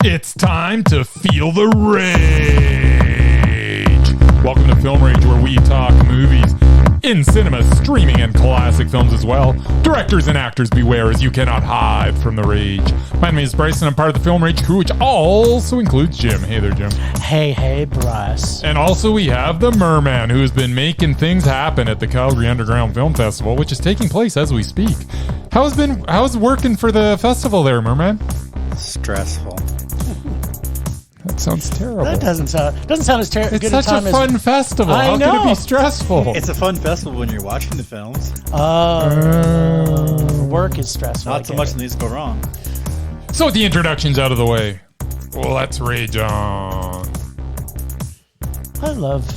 It's time to feel the rage. Welcome to Film Rage, where we talk movies in cinema, streaming, and classic films as well. Directors and actors beware, as you cannot hide from the rage. My name is Bryce, and I'm part of the Film Rage crew, which also includes Jim. Hey there, Jim. Hey, Bryce. And also we have the Murman, who has been making things happen at the Calgary Underground Film Festival, which is taking place as we speak. How's working for the festival there, Murman? Stressful. That sounds terrible. That doesn't sound as terrible. It's such a fun festival. How can it be stressful? It's a fun festival when you're watching the films. Work is stressful. Not so much when these go wrong. So with the introductions out of the way, let's rage on. I love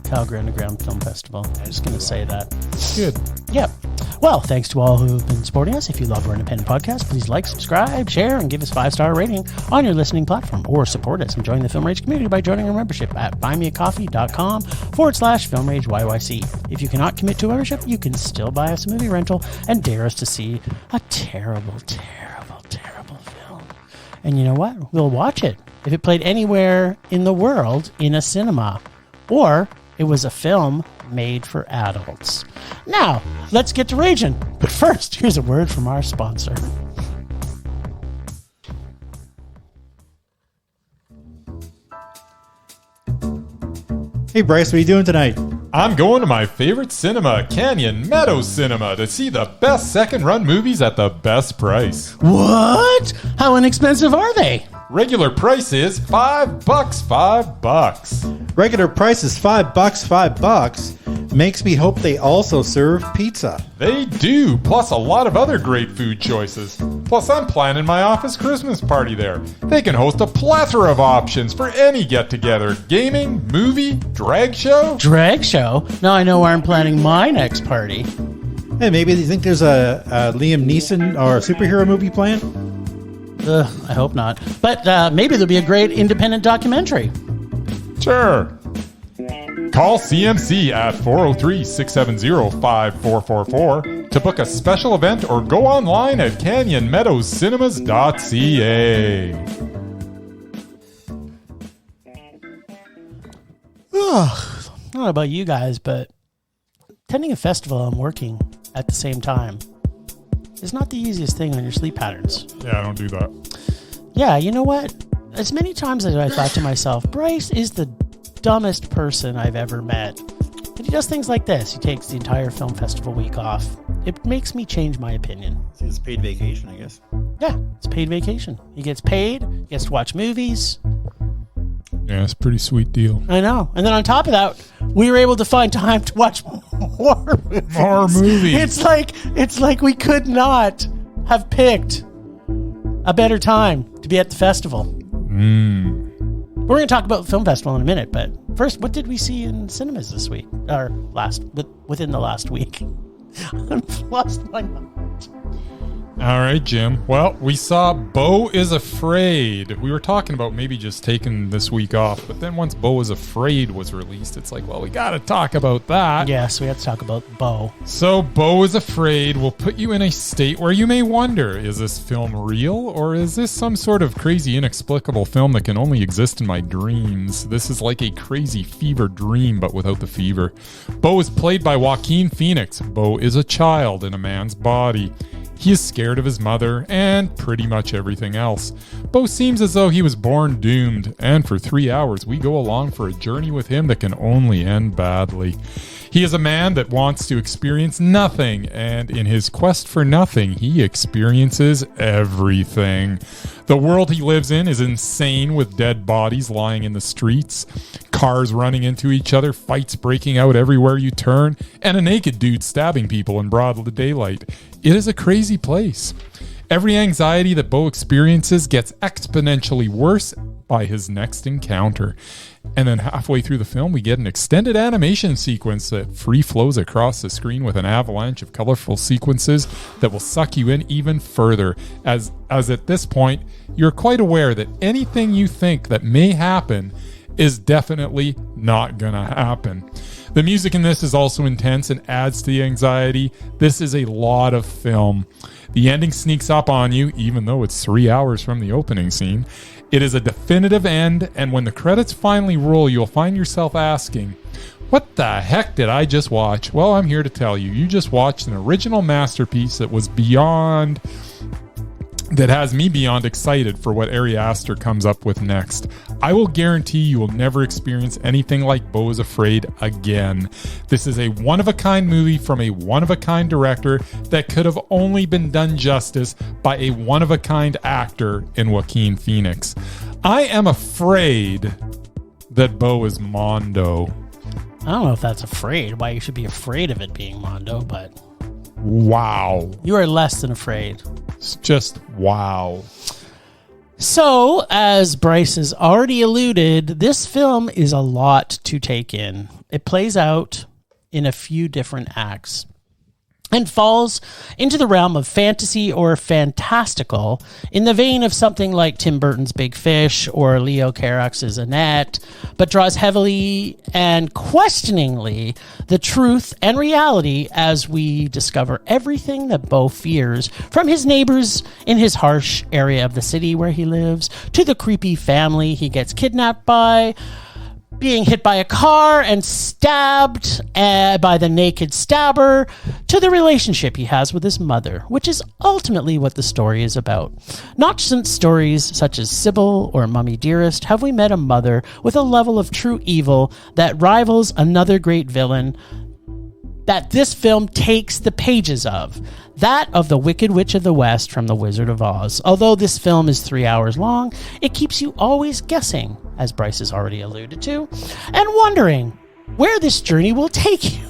Calgary Underground Film Festival. I'm just going to say that. Good. Yep. Well, thanks to all who've been supporting us. If you love our independent podcast, please like, subscribe, share, and give us a 5-star rating on your listening platform. Or support us and join the Film Rage community by joining our membership at buymeacoffee.com/Film Rage YYC. If you cannot commit to a membership, you can still buy us a movie rental and dare us to see a terrible film. And you know what? We'll watch it if it played anywhere in the world in a cinema. Or it was a film made for adults. Now, let's get to raging. But first, here's a word from our sponsor. Hey Bryce, what are you doing tonight? I'm going to my favorite cinema, Canyon Meadows Cinema, to see the best second-run movies at the best price. What? How inexpensive are they? Regular price is $5. Regular price is $5. Makes me hope they also serve pizza. They do, plus a lot of other great food choices. Plus, I'm planning my office Christmas party there. They can host a plethora of options for any get-together. Gaming, movie, drag show. Drag show? Now I know where I'm planning my next party. Hey, maybe you think there's a Liam Neeson or a superhero movie planned? I hope not. But maybe there'll be a great independent documentary. Sure. Call CMC at 403-670-5444 to book a special event or go online at canyonmeadowscinema.ca. I don't know about you guys, but attending a festival and working at the same time is not the easiest thing on your sleep patterns. Yeah, I don't do that. Yeah, you know what? As many times as I thought to myself, Bryce is the dumbest person I've ever met. But he does things like this. He takes the entire film festival week off. It makes me change my opinion. It's paid vacation, I guess. Yeah, it's paid vacation. He gets paid, he gets to watch movies. Yeah, it's a pretty sweet deal. I know. And then on top of that, we were able to find time to watch more movies. More movies. It's like we could not have picked a better time to be at the festival. We're going to talk about the film festival in a minute, but first, what did we see in cinemas this week? Or within the last week? I've lost my mind. All right, Jim. Well, we saw Beau is Afraid. We were talking about maybe just taking this week off, but then once Beau is Afraid was released, it's like, well, we got to talk about that. Yes, we have to talk about Beau. So Beau is Afraid will put you in a state where you may wonder, is this film real, or is this some sort of crazy, inexplicable film that can only exist in my dreams? This is like a crazy fever dream, but without the fever. Beau is played by Joaquin Phoenix. Beau is a child in a man's body. He is scared of his mother and pretty much everything else. Beau seems as though he was born doomed, and for 3 hours we go along for a journey with him that can only end badly. He is a man that wants to experience nothing, and in his quest for nothing, he experiences everything. The world he lives in is insane, with dead bodies lying in the streets, cars running into each other, fights breaking out everywhere you turn, and a naked dude stabbing people in broad daylight. It is a crazy place. Every anxiety that Beau experiences gets exponentially worse by his next encounter. And then halfway through the film, we get an extended animation sequence that free flows across the screen with an avalanche of colorful sequences that will suck you in even further. As at this point, you're quite aware that anything you think that may happen is definitely not gonna happen. The music in this is also intense and adds to the anxiety. This is a lot of film. The ending sneaks up on you, even though it's 3 hours from the opening scene. It is a definitive end, and when the credits finally roll, you'll find yourself asking, what the heck did I just watch? Well, I'm here to tell you. You just watched an original masterpiece that has me beyond excited for what Ari Aster comes up with next. I will guarantee you will never experience anything like Beau is Afraid again. This is a one-of-a-kind movie from a one-of-a-kind director that could have only been done justice by a one-of-a-kind actor in Joaquin Phoenix. I am afraid that Beau is Mondo. I don't know if that's why you should be afraid of it being Mondo, but... Wow. You are less than afraid. It's just wow. So, as Bryce has already alluded, this film is a lot to take in. It plays out in a few different acts and falls into the realm of fantasy or fantastical in the vein of something like Tim Burton's Big Fish or Leo Carax's Annette, but draws heavily and questioningly the truth and reality as we discover everything that Beau fears, from his neighbors in his harsh area of the city where he lives, to the creepy family he gets kidnapped by, being hit by a car and stabbed by the naked stabber, to the relationship he has with his mother, which is ultimately what the story is about. Not since stories such as Sybil or Mummy Dearest have we met a mother with a level of true evil that rivals another great villain that this film takes the pages of, that of the Wicked Witch of the West from The Wizard of Oz. Although this film is 3 hours long, it keeps you always guessing, as Bryce has already alluded to, and wondering where this journey will take you.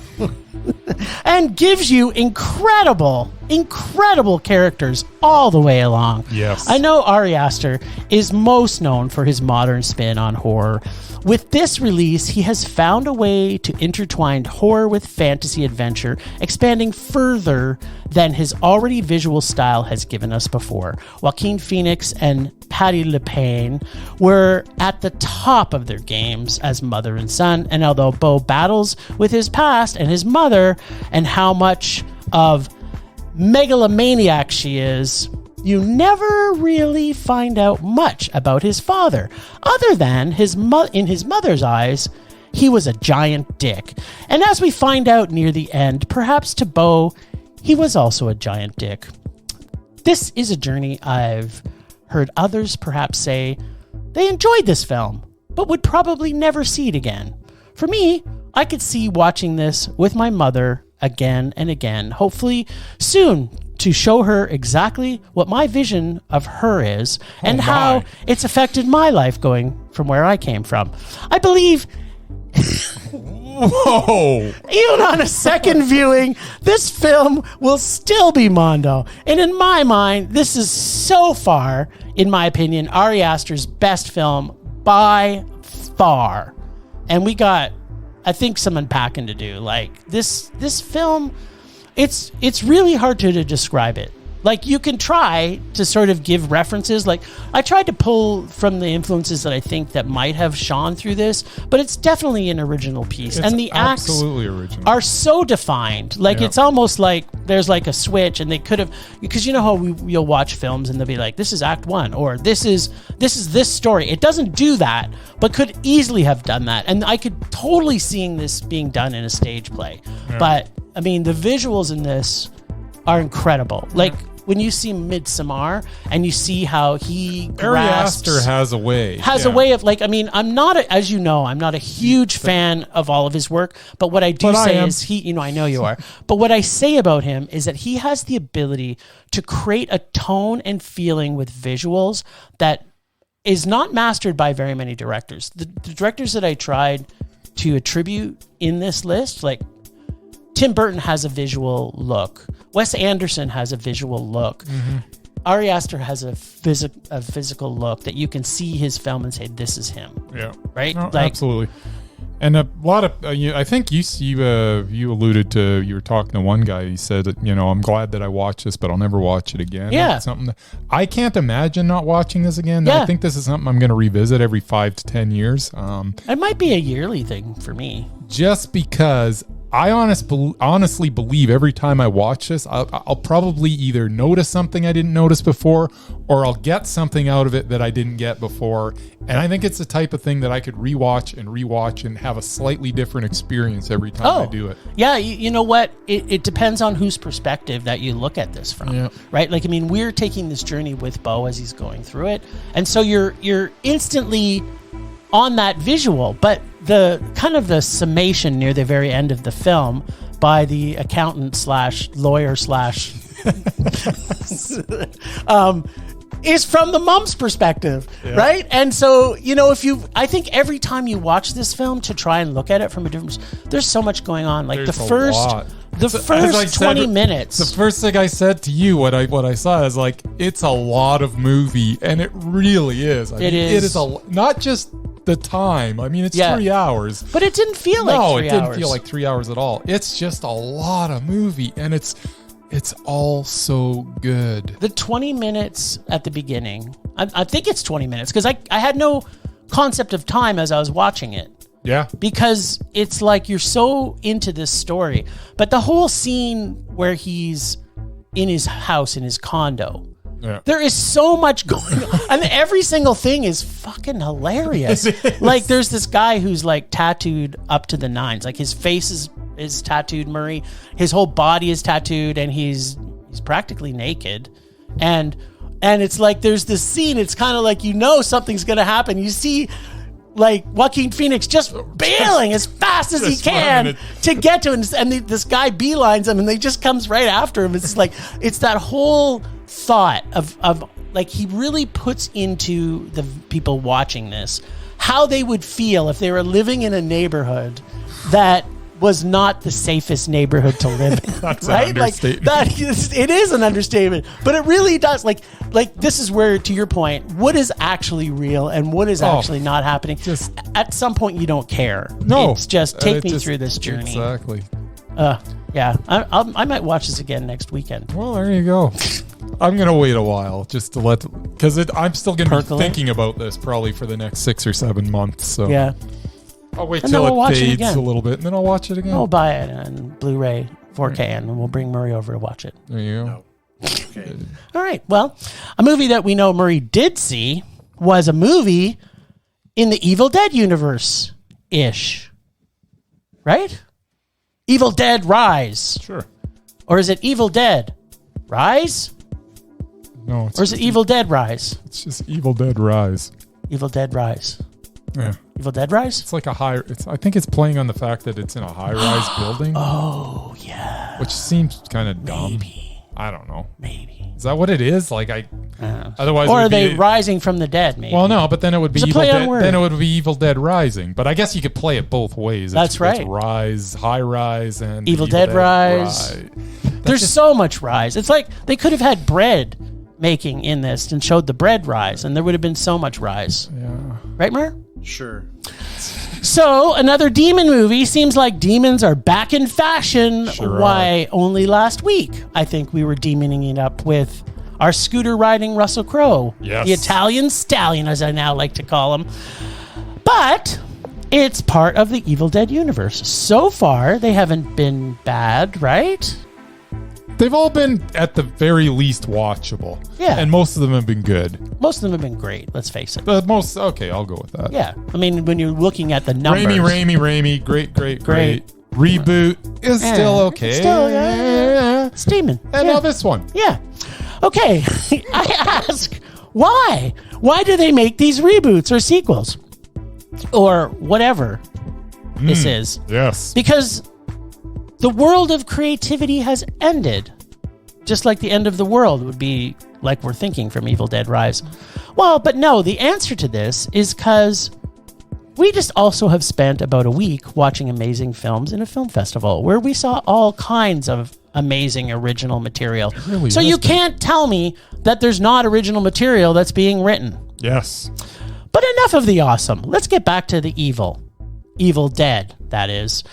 And gives you incredible characters all the way along. Yes. I know Ari Aster is most known for his modern spin on horror. With this release, he has found a way to intertwine horror with fantasy adventure, expanding further than his already visual style has given us before. Joaquin Phoenix and Patti LuPone were at the top of their games as mother and son, and although Beau battles with his past and his mother and how much of megalomaniac she is, you never really find out much about his father, other than in his mother's eyes, he was a giant dick. And as we find out near the end, perhaps to Beau, he was also a giant dick. This is a journey I've heard others perhaps say they enjoyed this film, but would probably never see it again. For me, I could see watching this with my mother again and again, hopefully soon, to show her exactly what my vision of her is and how it's affected my life going from where I came from. I believe Whoa! Even on a second viewing, this film will still be Mondo. And in my mind, this is so far, in my opinion, Ari Aster's best film by far. And we got, I think, some unpacking to do. Like this film, it's really hard to describe it. Like, you can try to sort of give references. Like, I tried to pull from the influences that I think that might have shone through this, but it's definitely an original piece. It's and the acts original. are so defined. Like, it's almost like there's like a switch, and they could have, because you know how you'll watch films and they'll be like, this is act one, or this is this story. It doesn't do that, but could easily have done that. And I could totally seeing this being done in a stage play. Yeah. But, I mean, the visuals in this are incredible. Like, when you see Midsommar and you see how he grasps... Ari Aster has a way. A way of, like, I mean, I'm not a huge fan of all of his work, but what I do say is I know you are, but what I say about him is that he has the ability to create a tone and feeling with visuals that is not mastered by very many directors. The directors that I tried to attribute in this list, like, Tim Burton has a visual look. Wes Anderson has a visual look. Mm-hmm. Ari Aster has a physical look that you can see his film and say, this is him. Yeah. Right? No, like, absolutely. And a lot of, I think you alluded to, you were talking to one guy, he said, that, I'm glad that I watched this, but I'll never watch it again. Yeah. It's something that, I can't imagine not watching this again. Yeah. I think this is something I'm going to revisit every 5 to 10 years. It might be a yearly thing for me. Just because I honestly believe every time I watch this, I'll probably either notice something I didn't notice before, or I'll get something out of it that I didn't get before. And I think it's the type of thing that I could rewatch and have a slightly different experience every time I do it. Yeah, you know what? It depends on whose perspective that you look at this from, right? Like, I mean, we're taking this journey with Beau as he's going through it. And so you're instantly on that visual, but the kind of the summation near the very end of the film by the accountant / lawyer / is from the mom's perspective, right? And so, I think every time you watch this film to try and look at it from a different, there's so much going on. Like There's the first 20 minutes. The first thing I said to you, what I saw is like, it's a lot of movie, and it really is. I mean, it is not just the time. I mean, it's 3 hours. But it didn't feel like 3 hours. No, it didn't feel like 3 hours at all. It's just a lot of movie, and it's all so good. The 20 minutes at the beginning, I think it's 20 minutes, because I had no concept of time as I was watching it. Yeah. Because it's like you're so into this story. But the whole scene where he's in his house, in his condo, there is so much going on. And every single thing is fucking hilarious. Like, there's this guy who's like tattooed up to the nines. Like, his face is tattooed, Murray. His whole body is tattooed, and he's practically naked. And it's like there's this scene, it's kind of like something's going to happen. You see like Joaquin Phoenix just bailing as fast as he can to get to him, and this guy beelines him, and they just comes right after him. It's like, it's that whole thought of like, he really puts into the people watching this how they would feel if they were living in a neighborhood that was not the safest neighborhood to live in. That's right? an understatement. Like, it is an understatement, but it really does. Like this is where, to your point, what is actually real and what is actually not happening. Just at some point, you don't care. No, it's just take me through this journey. Exactly. Yeah, I might watch this again next weekend. Well, there you go. I'm gonna wait a while just to because I'm still gonna be thinking about this probably for the next 6 or 7 months. So yeah. I'll wait till it fades a little bit, and then I'll watch it again. I'll buy it on Blu-ray 4K, and we'll bring Murray over to watch it. There you go. Okay. All right. Well, a movie that we know Murray did see was a movie in the Evil Dead universe-ish. Right? Evil Dead Rise. Sure. Or is it Evil Dead Rise? No. Or is it Evil Dead Rise? It's just Evil Dead Rise. Evil Dead Rise. Yeah. Evil Dead Rise? It's like I think it's playing on the fact that it's in a high-rise building. Oh, yeah. Which seems kind of dumb. Maybe. I don't know. Maybe. Is that what it is? Like, otherwise, or are they rising from the dead? Maybe. Well, no, but then it would be It's a Evil play on Dead. word. Then it would be Evil Dead Rising. But I guess you could play it both ways. That's right. It's rise, high rise, and Evil Dead Rise. There's so much rise. It's like they could have had bread making in this and showed the bread rise, and there would have been so much rise. Yeah. Right, Mer? Sure. So, another demon movie. Seems like demons are back in fashion. Sure Why, only last week, I think we were demoning it up with our scooter-riding Russell Crowe. Yes. The Italian stallion, as I now like to call him. But it's part of the Evil Dead universe. So far, they haven't been bad, right? They've all been, at the very least, watchable. Yeah. And most of them have been good. Most of them have been great, let's face it. Okay, I'll go with that. Yeah. I mean, when you're looking at the numbers. Raimi, great. Reboot is still okay. Still, yeah. It's demon. And now this one. Yeah. Okay. I ask, why? Why do they make these reboots or sequels? Or whatever this is. Yes. Because the world of creativity has ended. Just like the end of the world would be like we're thinking from Evil Dead Rise. Well, but no, the answer to this is because we just also have spent about a week watching amazing films in a film festival where we saw all kinds of amazing original material. Really so you can't tell me that there's not original material that's being written. Yes. But enough of the awesome. Let's get back to the evil. Evil Dead, that is.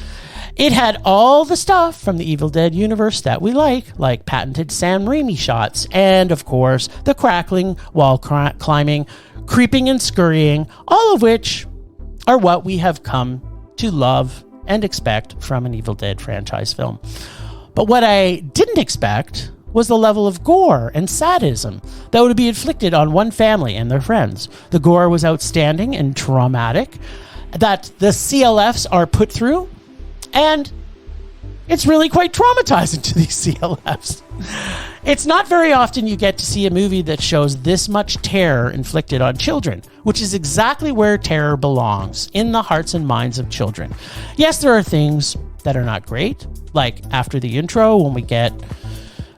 It had all the stuff from the Evil Dead universe that we like patented Sam Raimi shots, and of course, the crackling, wall climbing, creeping and scurrying, all of which are what we have come to love and expect from an Evil Dead franchise film. But what I didn't expect was the level of gore and sadism that would be inflicted on one family and their friends. The gore was outstanding and traumatic that the CLFs are put through, and it's really quite traumatizing to these CLFs. It's not very often you get to see a movie that shows this much terror inflicted on children, which is exactly where terror belongs, in the hearts and minds of children. Yes, there are things that are not great, like after the intro when we get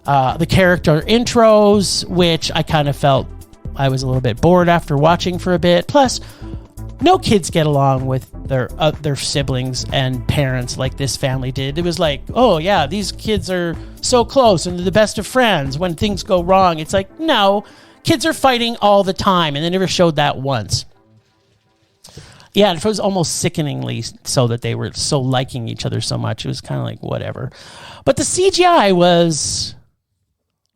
the character intros, which I kind of felt I was a little bit bored after watching for a bit. Plus, no kids get along with their siblings and parents like this family did. It was like, oh yeah, these kids are so close and they're the best of friends. When things go wrong, it's like, no, kids are fighting all the time, and they never showed that once. Yeah, it was almost sickeningly so that they were so liking each other so much. It was kind of like whatever. But the CGI was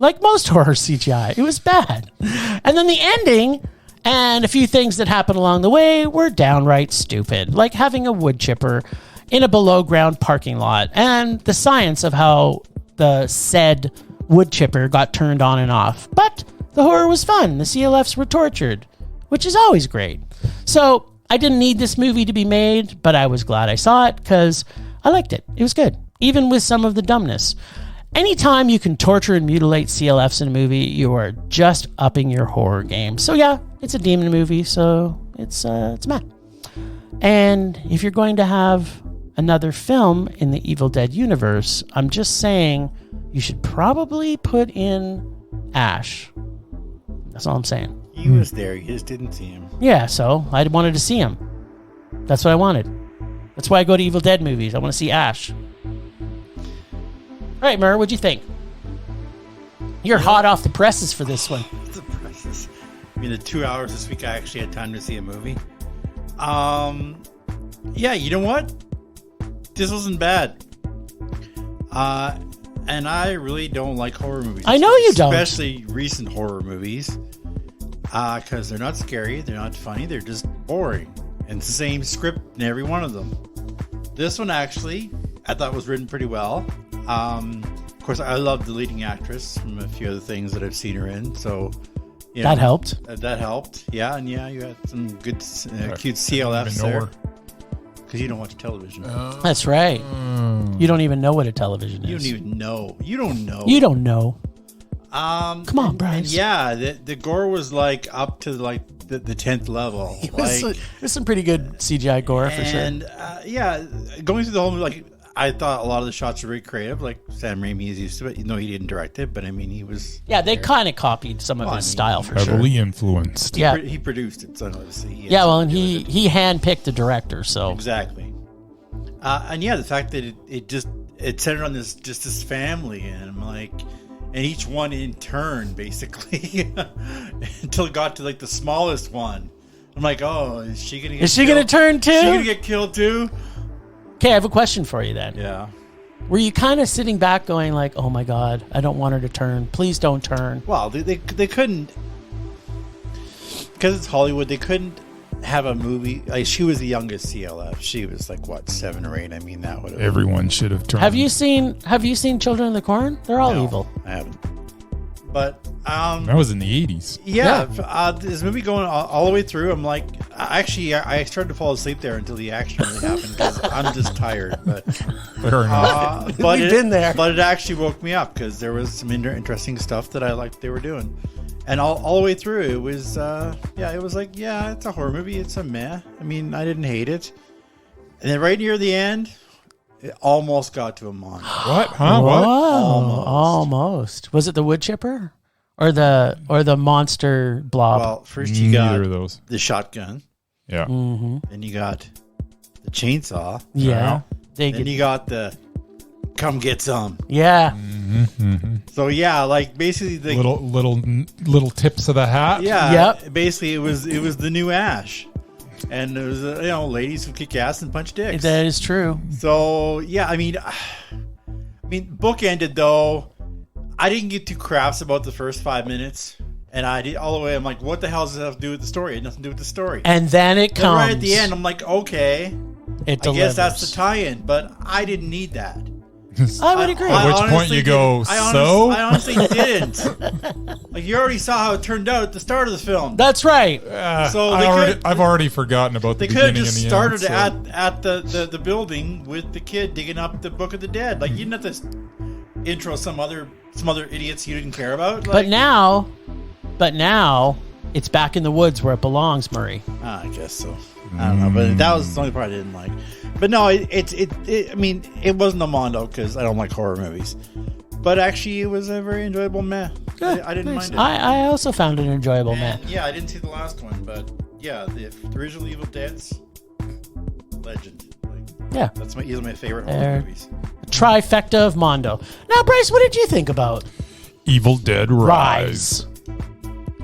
like most horror CGI. It was bad. And then the ending and a few things that happened along the way were downright stupid, like having a wood chipper in a below-ground parking lot and the science of how the said wood chipper got turned on and off. But the horror was fun. The CLFs were tortured, which is always great. So I didn't need this movie to be made, but I was glad I saw it because I liked it. It was good, even with some of the dumbness. Anytime you can torture and mutilate CLFs in a movie, you are just upping your horror game. So yeah, it's a demon movie, so it's meh. And if you're going to have another film in the Evil Dead universe, I'm just saying you should probably put in Ash. That's all I'm saying. He was there. You just didn't see him. Yeah, so I wanted to see him. That's what I wanted. That's why I go to Evil Dead movies. I want to see Ash. All right, Mur, what'd you think? You're hot off the presses for this one. The presses. I mean, the 2 hours this week, I actually had time to see a movie. Yeah, you know what? This wasn't bad. And I really don't like horror movies. I know you don't. Especially recent horror movies. Because they're not scary, they're not funny, they're just boring. And it's the same script in every one of them. This one, actually, I thought was written pretty well. Of course, I love the leading actress from a few other things that I've seen her in. So, you know, that helped. That helped. Yeah, and yeah, you had some good, cute CLFs there. Because you don't watch television. That's right. You don't even know what a television is. You don't even know. You don't know. You don't know. Come on, Bryce. Yeah, the gore was like up to like the 10th level. There's some pretty good CGI gore for sure. And yeah, going through the whole movie, like I thought a lot of the shots were very creative. Like Sam Raimi is used to it. You know, he didn't direct it, but I mean, he was. Yeah, they kind of copied some of his style for sure. Heavily influenced. Yeah, he produced it. So obviously, yeah, well, and he handpicked the director. So exactly. And yeah, the fact that it centered on this family, and I'm like. And each one in turn, basically, until it got to like the smallest one. I'm like, oh, is she gonna get? Is she gonna turn too? Is she gonna get killed too? Okay, I have a question for you then. Yeah. Were you kind of sitting back, going like, "Oh my God, I don't want her to turn. Please don't turn." Well, they couldn't, because it's Hollywood. They couldn't have a movie. Like, she was the youngest CLF. She was like what, 7 or 8? I mean, that would have. Everyone should have turned. Have you seen Children of the Corn? They're all evil. I haven't. But that was in the 80s. Yeah. This movie going all the way through. I'm like, actually, I started to fall asleep there until the action really happened because I'm just tired. But Fair enough. but We've been there. But it actually woke me up because there was some interesting stuff that I liked they were doing. And all the way through, it was, it was like, yeah, it's a horror movie. It's a meh. I mean, I didn't hate it. And then right near the end, it almost got to a monster. What? Huh? What? Almost. Was it the wood chipper or the monster blob? Well, first you got Neither of those. the shotgun. Yeah. Mm-hmm. Then you got the chainsaw. Yeah. Then you got the come get some. Yeah. Mm-hmm. So yeah, like basically the little tips of the hat. Yeah. Yep. Basically, it was the new Ash. And there was, ladies who kick ass and punch dicks. That is true. So, yeah, I mean, bookended, though. I didn't get too craps about the first 5 minutes. And I did all the way. I'm like, what the hell does that have to do with the story? It had nothing to do with the story. And then it comes. Right at the end, I'm like, okay. It delivers. I guess that's the tie-in. But I didn't need that. I would agree. At which point you go, I honestly didn't. Like, you already saw how it turned out at the start of the film. That's right. So I've already forgotten about the beginning and the end. They could have just started at the building with the kid digging up the Book of the Dead. Like, you didn't have to intro some other idiots you didn't care about. Like, But now it's back in the woods where it belongs, Murray. I guess so. I don't know, but that was the only part I didn't like. But no, it wasn't a Mondo because I don't like horror movies. But actually, it was a very enjoyable meh. I didn't mind it. I also found it enjoyable, meh. Yeah, I didn't see the last one, but yeah, the original Evil Dead's legend. Yeah, that's easily my favorite horror movies. Trifecta of Mondo. Now, Bryce, what did you think about Evil Dead Rise?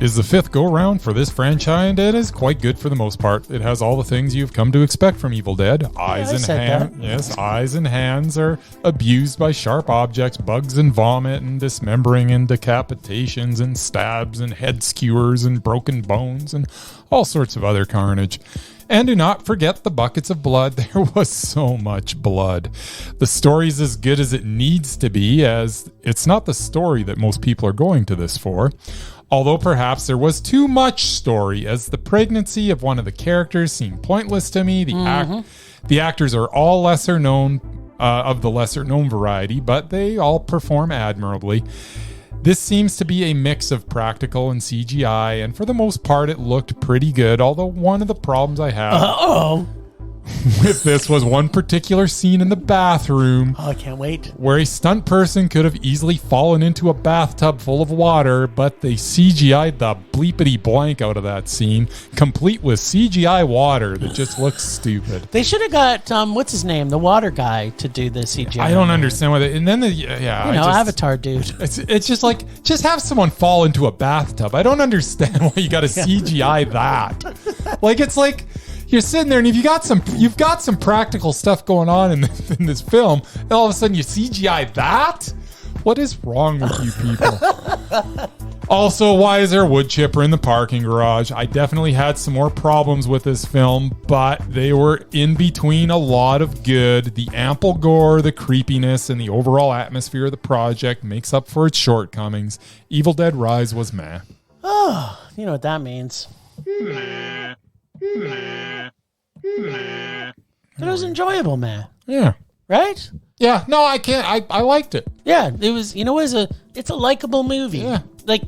Is the fifth go-round for this franchise, and it is quite good for the most part. It has all the things you've come to expect from Evil Dead. Eyes and hands are abused by sharp objects, bugs and vomit, and dismembering and decapitations and stabs and head skewers and broken bones and all sorts of other carnage. And do not forget the buckets of blood. There was so much blood. The story's as good as it needs to be, as it's not the story that most people are going to this for. Although perhaps there was too much story, as the pregnancy of one of the characters seemed pointless to me. The actors are all lesser known, of the lesser known variety, but they all perform admirably. This seems to be a mix of practical and CGI, and for the most part it looked pretty good, although one of the problems I have with this was one particular scene in the bathroom. Oh, I can't wait. Where a stunt person could have easily fallen into a bathtub full of water, but they CGI'd the bleepity blank out of that scene, complete with CGI water that just looks stupid. They should have got, what's his name, the water guy to do the CGI. I don't understand why they, and then Avatar dude. It's just like, just have someone fall into a bathtub. I don't understand why you got to CGI that. Like, it's like, you're sitting there and if you've got some practical stuff going on in this film, and all of a sudden you CGI that? What is wrong with you people? Also, why is there a wood chipper in the parking garage? I definitely had some more problems with this film, but they were in between a lot of good. The ample gore, the creepiness, and the overall atmosphere of the project makes up for its shortcomings. Evil Dead Rise was meh. Oh, you know what that means. It was enjoyable, man. Yeah. Right? Yeah. No, I can't. I liked it. Yeah. It was, it's a likable movie. Yeah. Like,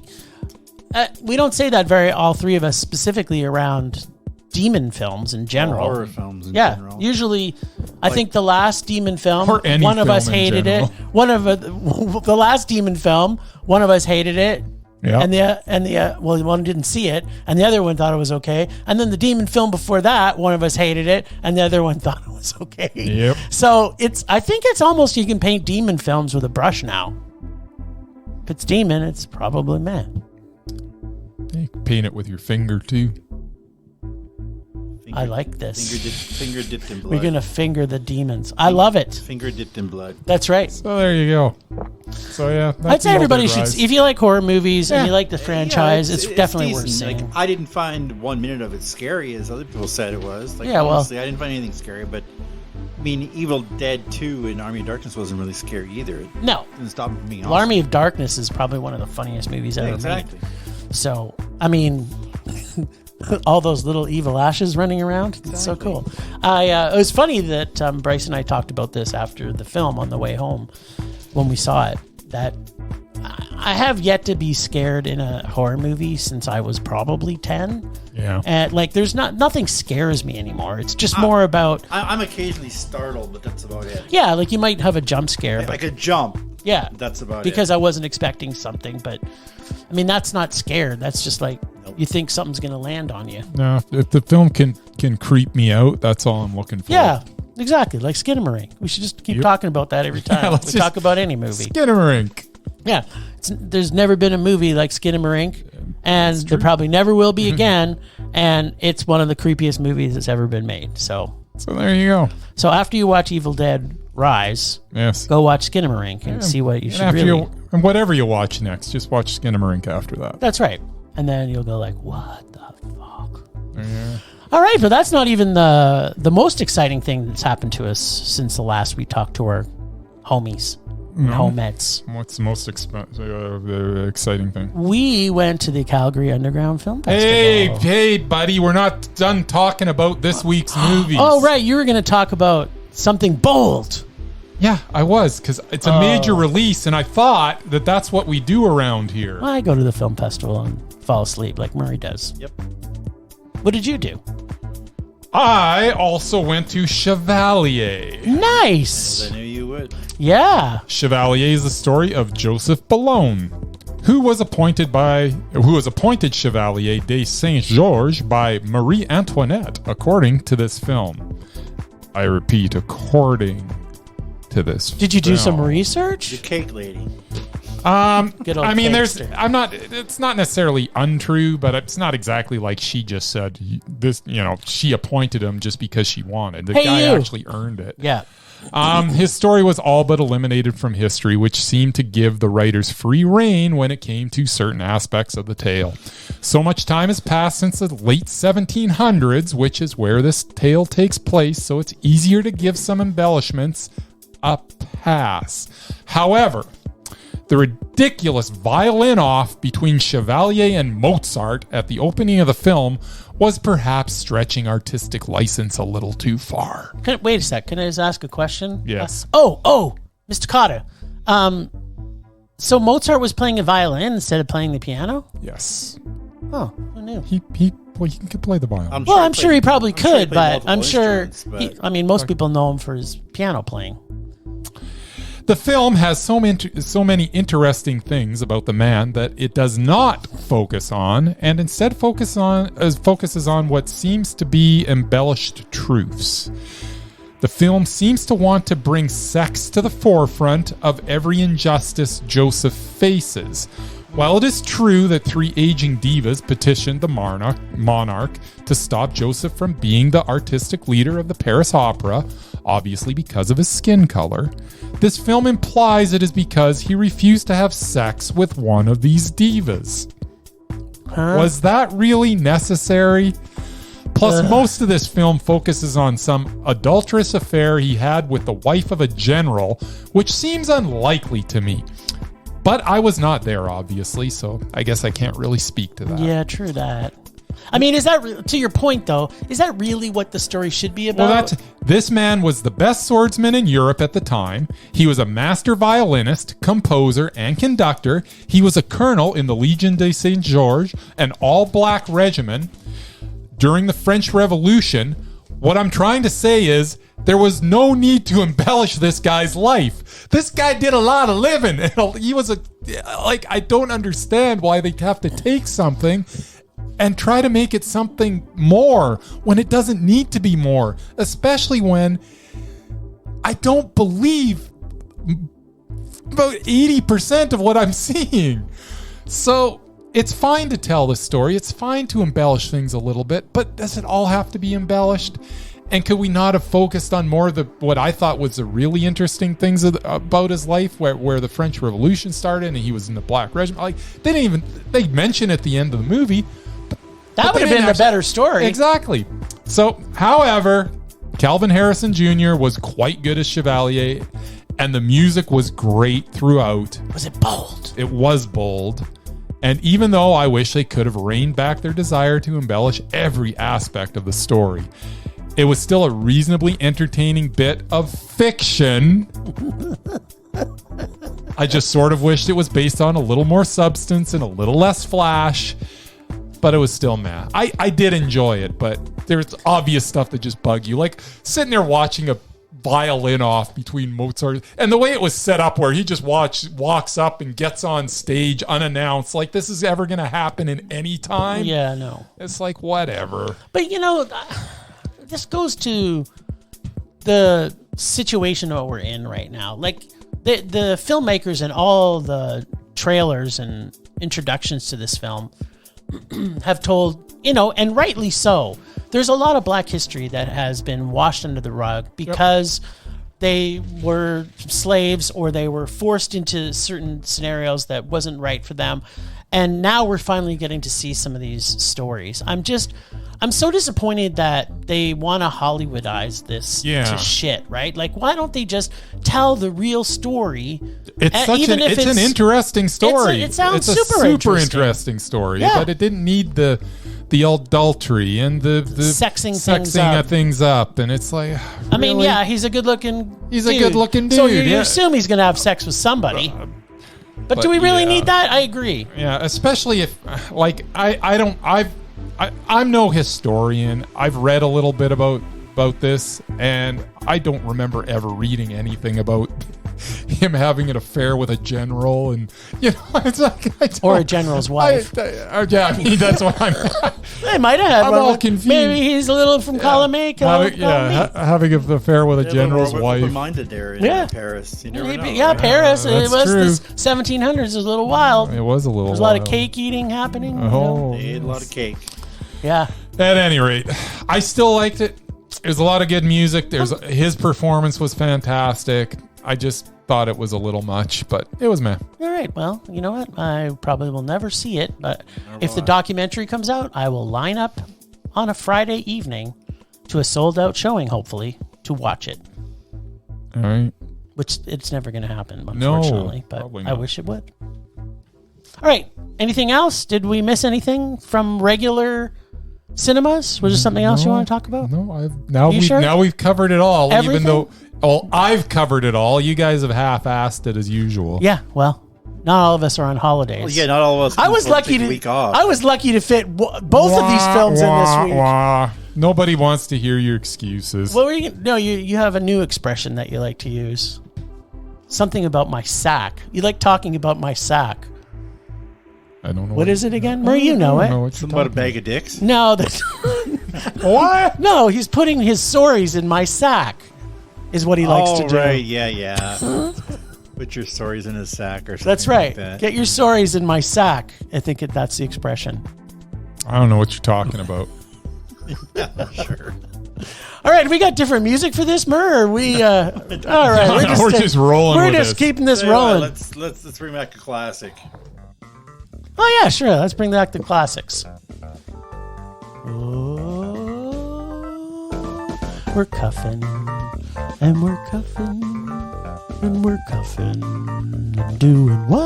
we don't say that all three of us specifically around demon films in general. Horror films in general. Usually, I think the last demon film, or any one of film us hated it. general. The last demon film, one of us hated it. Yeah. And one didn't see it, and the other one thought it was okay. And then the demon film before that, one of us hated it, and the other one thought it was okay. Yep. So I think it's almost, you can paint demon films with a brush now. If it's demon, it's probably man. You can paint it with your finger too. I like this. Finger dipped in blood. We're gonna finger the demons. I love it. Finger dipped in blood. That's right. So there you go. So yeah, I'd say everybody should. If you like horror movies and you like the franchise, it's definitely worth seeing. Like, I didn't find 1 minute of it scary as other people said it was. Like, yeah, honestly, I didn't find anything scary. But I mean, Evil Dead 2 and Army of Darkness wasn't really scary either. No, it didn't stop it from being awesome. Army of Darkness is probably one of the funniest movies ever made. So I mean. All those little evil ashes running around. It's so cool. It was funny that Bryce and I talked about this after the film on the way home when we saw it, that I have yet to be scared in a horror movie since I was probably 10. Yeah. And like, there's nothing scares me anymore. It's just more about... I'm occasionally startled, but that's about it. Yeah, like you might have a jump scare. Like a jump. Yeah. That's about because I wasn't expecting something, but I mean, that's not scared. That's just like, you think something's going to land on you. No, if the film can creep me out, that's all I'm looking for. Yeah, exactly. Like Skinamarink. We should just keep talking about that every time we talk about any movie. Skinamarink. Yeah. There's never been a movie like Skinamarink, and there probably never will be again. And it's one of the creepiest movies that's ever been made. So there you go. So after you watch Evil Dead Rise, yes, go watch Skinamarink and see what you should really... And whatever you watch next, just watch Skinamarink after that. That's right. And then you'll go like, what the fuck? Yeah. All right, but that's not even the most exciting thing that's happened to us since the last we talked to our homies. Homettes. What's the most exciting thing? We went to the Calgary Underground Film Festival. Hey, buddy, we're not done talking about this week's movies. Oh, right. You were going to talk about something bold. Yeah, I was, because it's a major release, and I thought that that's what we do around here. I go to the film festival and fall asleep like Murray does. Yep. What did you do? I also went to Chevalier. Nice. As I knew you would. Yeah. Chevalier is the story of Joseph Boulogne, who was appointed Chevalier de Saint-Georges by Marie Antoinette, according to this film. I repeat, according to this Did you do film. some research? The cake lady. Good old I mean, cakester. it's not necessarily untrue, but it's not exactly like she just said this, she appointed him just because she wanted. The guy actually earned it. Yeah. His story was all but eliminated from history, which seemed to give the writers free rein when it came to certain aspects of the tale. So much time has passed since the late 1700s, which is where this tale takes place, so it's easier to give some embellishments a pass. However, the ridiculous violin off between Chevalier and Mozart at the opening of the film was perhaps stretching artistic license a little too far. Wait a sec. Can I just ask a question? Yes. Mr. Cotta. So Mozart was playing a violin instead of playing the piano? Yes. Oh, who knew? He could play the violin. I'm sure he probably could, but I'm multiple sure... instruments, most people know him for his piano playing. The film has so many interesting things about the man that it does not focus on, and instead focuses on what seems to be embellished truths. The film seems to want to bring sex to the forefront of every injustice Joseph faces. While it is true that 3 aging divas petitioned the monarch to stop Joseph from being the artistic leader of the Paris Opera, obviously because of his skin color, this film implies it is because he refused to have sex with one of these divas. Was that really necessary? Plus, most of this film focuses on some adulterous affair he had with the wife of a general, which seems unlikely to me. But I was not there, obviously, so I guess I can't really speak to that. Yeah, true that. I mean, is that to your point though? Is that really what the story should be about? Well, this man was the best swordsman in Europe at the time. He was a master violinist, composer, and conductor. He was a colonel in the Legion de Saint-Georges, an all-black regiment during the French Revolution. What I'm trying to say is there was no need to embellish this guy's life. This guy did a lot of living. He was I don't understand why they have to take something and try to make it something more when it doesn't need to be more, especially when I don't believe about 80% of what I'm seeing. So it's fine to tell the story. It's fine to embellish things a little bit, but does it all have to be embellished? And could we not have focused on more of what I thought was the really interesting things about his life, where the French Revolution started and he was in the Black Regiment? They mention at the end of the movie. That would have been the better story. Exactly. So, however, Calvin Harrison Jr. was quite good as Chevalier, and the music was great throughout. Was it bold? It was bold. And even though I wish they could have reined back their desire to embellish every aspect of the story, it was still a reasonably entertaining bit of fiction. I just sort of wished it was based on a little more substance and a little less flash. But it was still meh. I did enjoy it, but there's obvious stuff that just bug you. Like sitting there watching a violin off between Mozart, and the way it was set up where he just walks up and gets on stage unannounced, like this is ever going to happen in any time. Yeah, no. It's like, whatever. But this goes to the situation that we're in right now. Like the filmmakers and all the trailers and introductions to this film have told, and rightly so, there's a lot of black history that has been washed under the rug because they were slaves or they were forced into certain scenarios that wasn't right for them. And now we're finally getting to see some of these stories. I'm so disappointed that they want to Hollywoodize this to shit, right? Like, why don't they just tell the real story? It's an interesting story. It sounds it's super a super interesting story, but it didn't need the adultery and the sexing things up. And it's like, I mean, yeah, he's a good-looking dude. dude. So you assume he's going to have sex with somebody. But do we really need that? I agree. Yeah, especially if, like, I'm no historian. I've read a little bit about this, and I don't remember ever reading anything about him having an affair with a general, and it's like or a general's wife. I mean, that's what I'm. They might have had I'm one. all confused. Maybe he's a little from column A. Having an affair with a general's wife. Open-minded there in Paris. You never know. Paris. It was true. the 1700s. It was a little wild. It was a little. There's a lot of cake eating happening. Oh, they ate a lot of cake. Yeah. At any rate, I still liked it. There's a lot of good music. His performance was fantastic. I just thought it was a little much, but it was meh. All right. Well, you know what? I probably will never see it, but if the documentary comes out, I will line up on a Friday evening to a sold-out showing, hopefully, to watch it. All right. Which it's never going to happen, unfortunately, but I wish it would. All right. Anything else? Did we miss anything from regular cinemas? Was there something else you want to talk about? No, now we've covered it all. Everything? Even though I've covered it all, you guys have half-assed it as usual. Yeah, well, not all of us are on holidays. Well, yeah, not all of us. I was lucky to week off. I was lucky to fit both of these films in this week. Nobody wants to hear your excuses. What were you? No, you have a new expression that you like to use. Something about my sack. You like talking about my sack. I don't know. What is it again? Murray, you know it. Something about a bag of dicks? No. That's what? No, he's putting his stories in my sack, is what he likes to do. Right. Yeah. Put your stories in his sack or something. That's right. Like that. Get your stories in my sack. I think that's the expression. I don't know what you're talking about. Yeah, sure. All right, we got different music for this, Mur? Or we? All right, we're just rolling. We're with just keeping this Anyway, rolling. Let's bring back a classic. Oh yeah, sure. Let's bring back the classics. We're cuffing, and we're cuffing, and we're cuffing, and doing what?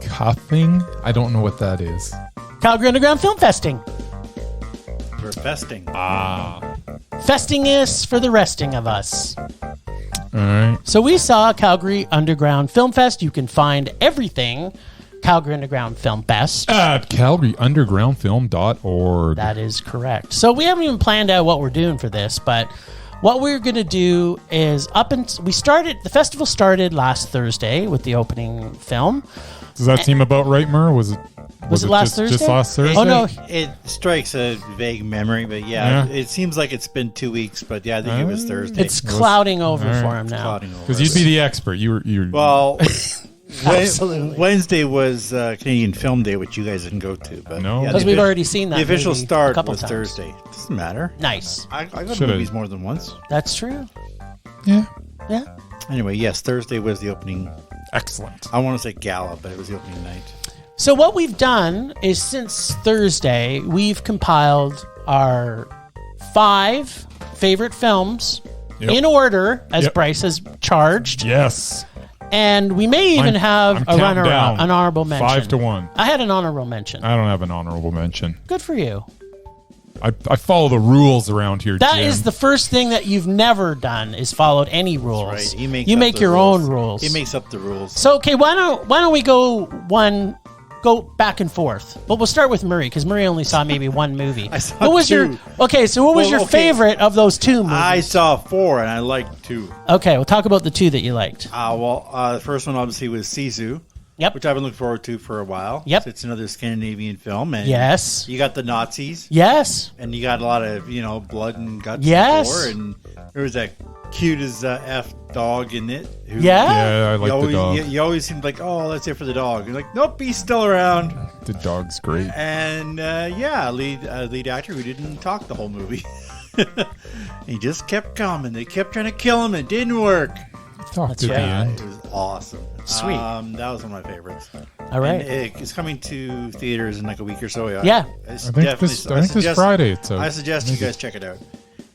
Cuffing? I don't know what that is. Calgary Underground Film Festing. We're festing. Festing is for the resting of us. All right. So we saw Calgary Underground Film Fest. You can find everything Calgary Underground Film Fest at calgaryundergroundfilm.org. That is correct. So we haven't even planned out what we're doing for this, but what we're going to do is the festival started last Thursday with the opening film. Does that seem about right, Mur? Was it last Thursday? Just last Thursday? Oh, no. It strikes a vague memory, but yeah, it seems like it's been 2 weeks, but yeah, I think it was Thursday. It's clouding over for him now. Because you'd be the expert. You were. Well, absolutely. Wednesday was Canadian Film Day, which you guys didn't go to. But no. Because we've already seen that. The official movie start a couple was times. Thursday. Doesn't matter. Nice. I go to movies more than once. That's true. Yeah. Yeah. Anyway, yes, Thursday was the opening. Excellent. I want to say gala, but it was the opening night. So what we've done is since Thursday, we've compiled our 5 favorite films in order, as Bryce has charged. Yes. And we may even have a runner-up, an honorable mention. 5 to 1. I had an honorable mention. I don't have an honorable mention. Good for you. I follow the rules around here, That Jim. is the first thing that you've never done is followed any rules. That's right. You make your own rules. He makes up the rules. So okay, why don't we go back and forth? But we'll start with Murray because Murray only saw maybe one movie. I saw what was 2. What was your favorite of those 2 movies? I saw 4 and I liked 2. Okay, we'll talk about the 2 that you liked. The first one obviously was Sisu. Yep. Which I've been looking forward to for a while. Yep. It's another Scandinavian film. And yes. You got the Nazis. Yes. And you got a lot of, blood and guts. Yes. Before, and there was that cute as F dog in it. Who, Yeah? I like the dog. You always seem like, oh, let's it for the dog. You're like, nope, he's still around. The dog's great. And lead actor who didn't talk the whole movie. He just kept coming. They kept trying to kill him. It didn't work. Talk to the right. end. It was awesome. Sweet. That was one of my favorites. All right. And it's coming to theaters in like a week or so. Yeah. I think this Friday. I suggest you guys check it out.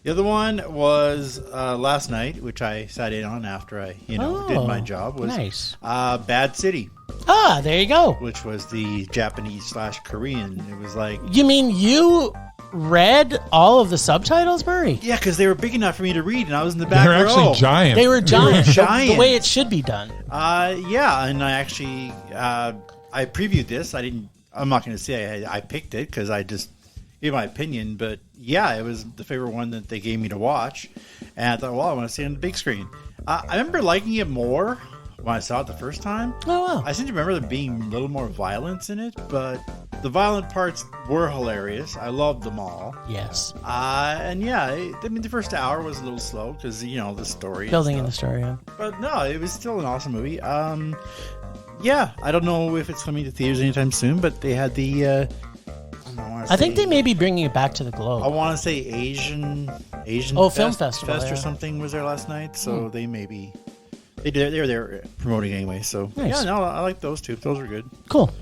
The other one was last night, which I sat in on after I, did my job. Was nice. Bad City, Ah, there you go. which was the Japanese/Korean. It was like, You mean you read all of the subtitles, Murray? yeah, because they were big enough for me to read, and I was in the back They're row. actually giant. They were giant. giant. The way it should be done. Yeah, and I actually I previewed this. I'm not going to say I picked it because I just gave my opinion, but yeah, it was the favorite one that they gave me to watch, and I thought, well, I want to see it on the big screen. I remember liking it more when I saw it the first time. Oh, wow. I seem to remember there being a little more violence in it, but the violent parts were hilarious. I loved them all. Yes. And yeah, the first hour was a little slow because, the story. Building in the story, yeah. But no, it was still an awesome movie. Yeah, I don't know if it's coming to theaters anytime soon, but they had the... I think they may be bringing it back to the Globe. I want to say Asian Film Festival, Fest yeah. or something was there last night, so they may be... They were there promoting anyway, so... Nice. Yeah, no, I like those two. Those were good. Cool.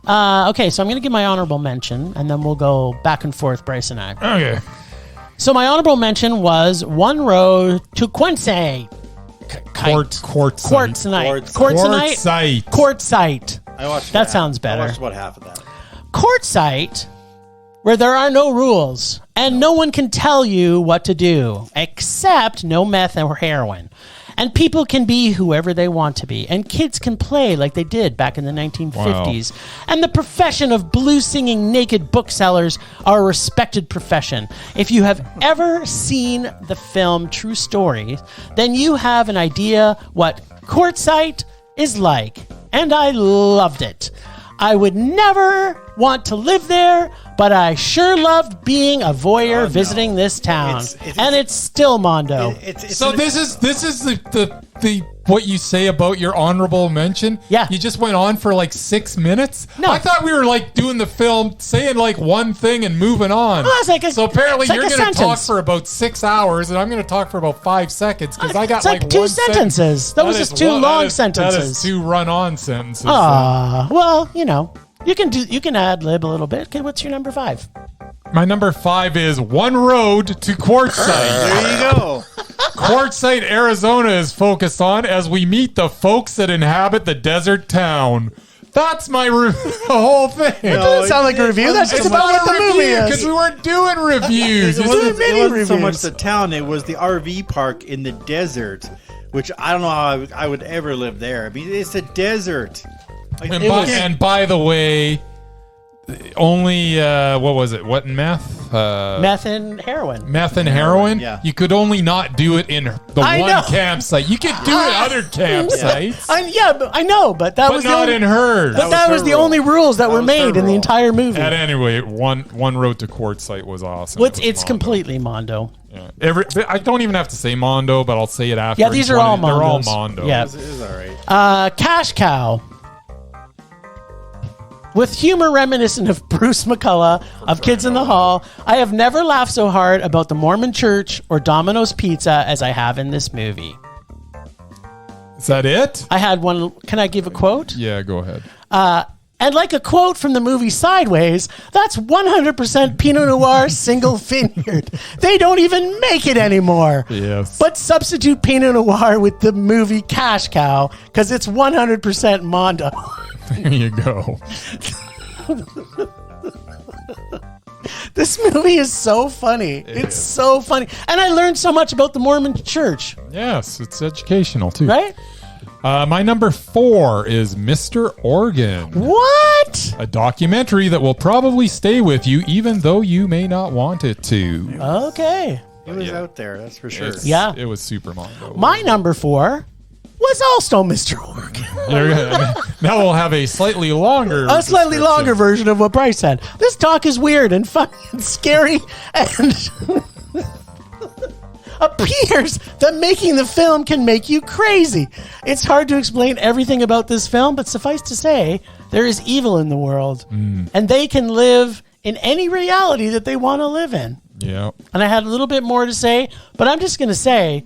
Okay, so I'm going to give my honorable mention, and then we'll go back and forth, Bryce and I. Okay. So my honorable mention was One Road to Quincy. Quartz Quartzite. Quartzite. Quartzite. I watched That sounds better. I watched about half of that. Quartzite, where there are no rules and no one can tell you what to do except no meth or heroin. And people can be whoever they want to be. And kids can play like they did back in the 1950s. Wow. And the profession of blues singing naked booksellers are a respected profession. If you have ever seen the film True Story, then you have an idea what Quartzite is like. And I loved it. I would never want to live there, but I sure loved being a voyeur visiting this town. It's still Mondo. So this is the what you say about your honorable mention? Yeah. You just went on for like 6 minutes? No. I thought we were like doing the film, saying like one thing and moving on. Well, it's like so apparently like you're going to talk sentence. for about 6 hours and I'm going to talk for about 5 seconds because I got it's like two one sentences. Those are just two long sentences. That is 2 run-on sentences. Well, you can ad lib a little bit. Okay, what's your number 5? My number 5 is One Road to Quartzite. There you go. Quartzite, Arizona is focused on as we meet the folks that inhabit the desert town. That's my whole thing. It doesn't sound like a review. That's just about what the movie is. Because we weren't doing reviews. It wasn't so much the town. It was the RV park in the desert, which I don't know how I would ever live there. I mean, it's a desert. Like, and by the way, only what was it? What meth? Meth and heroin. Meth and heroin. Yeah. You could only not do it in the one campsite. You could do it at other campsites. I know, but that was not in hers. But that was the only rules that were made in the entire movie. At any rate, one Road to Quartzite was awesome. It's completely Mondo. Yeah. I don't even have to say Mondo, but I'll say it after. Yeah, these are all Mondos. They're all Mondo. Yeah, it is all right. Cash Cow. With humor reminiscent of Bruce McCullough of Kids in the Hall, I have never laughed so hard about the Mormon Church or Domino's Pizza as I have in this movie. Is that it? I had one. Can I give a quote? Yeah, go ahead. And like a quote from the movie Sideways, that's 100% Pinot Noir single vineyard. They don't even make it anymore. Yes. But substitute Pinot Noir with the movie Cash Cow because it's 100% Mondo. There you go. This movie is so funny. It's so funny. And I learned so much about the Mormon Church. Yes, it's educational too. Right? My number 4 is Mr. Organ. What? A documentary that will probably stay with you even though you may not want it to. Okay. It was out there, that's for sure. Yeah. It was super Mondo. My number 4 was also Mr. Organ. Now we'll have a slightly longer version of what Bryce said. This talk is weird and funny and scary, and appears that making the film can make you crazy. It's hard to explain everything about this film, but suffice to say, there is evil in the world, and they can live in any reality that they want to live in. Yeah. And I had a little bit more to say, but I'm just going to say,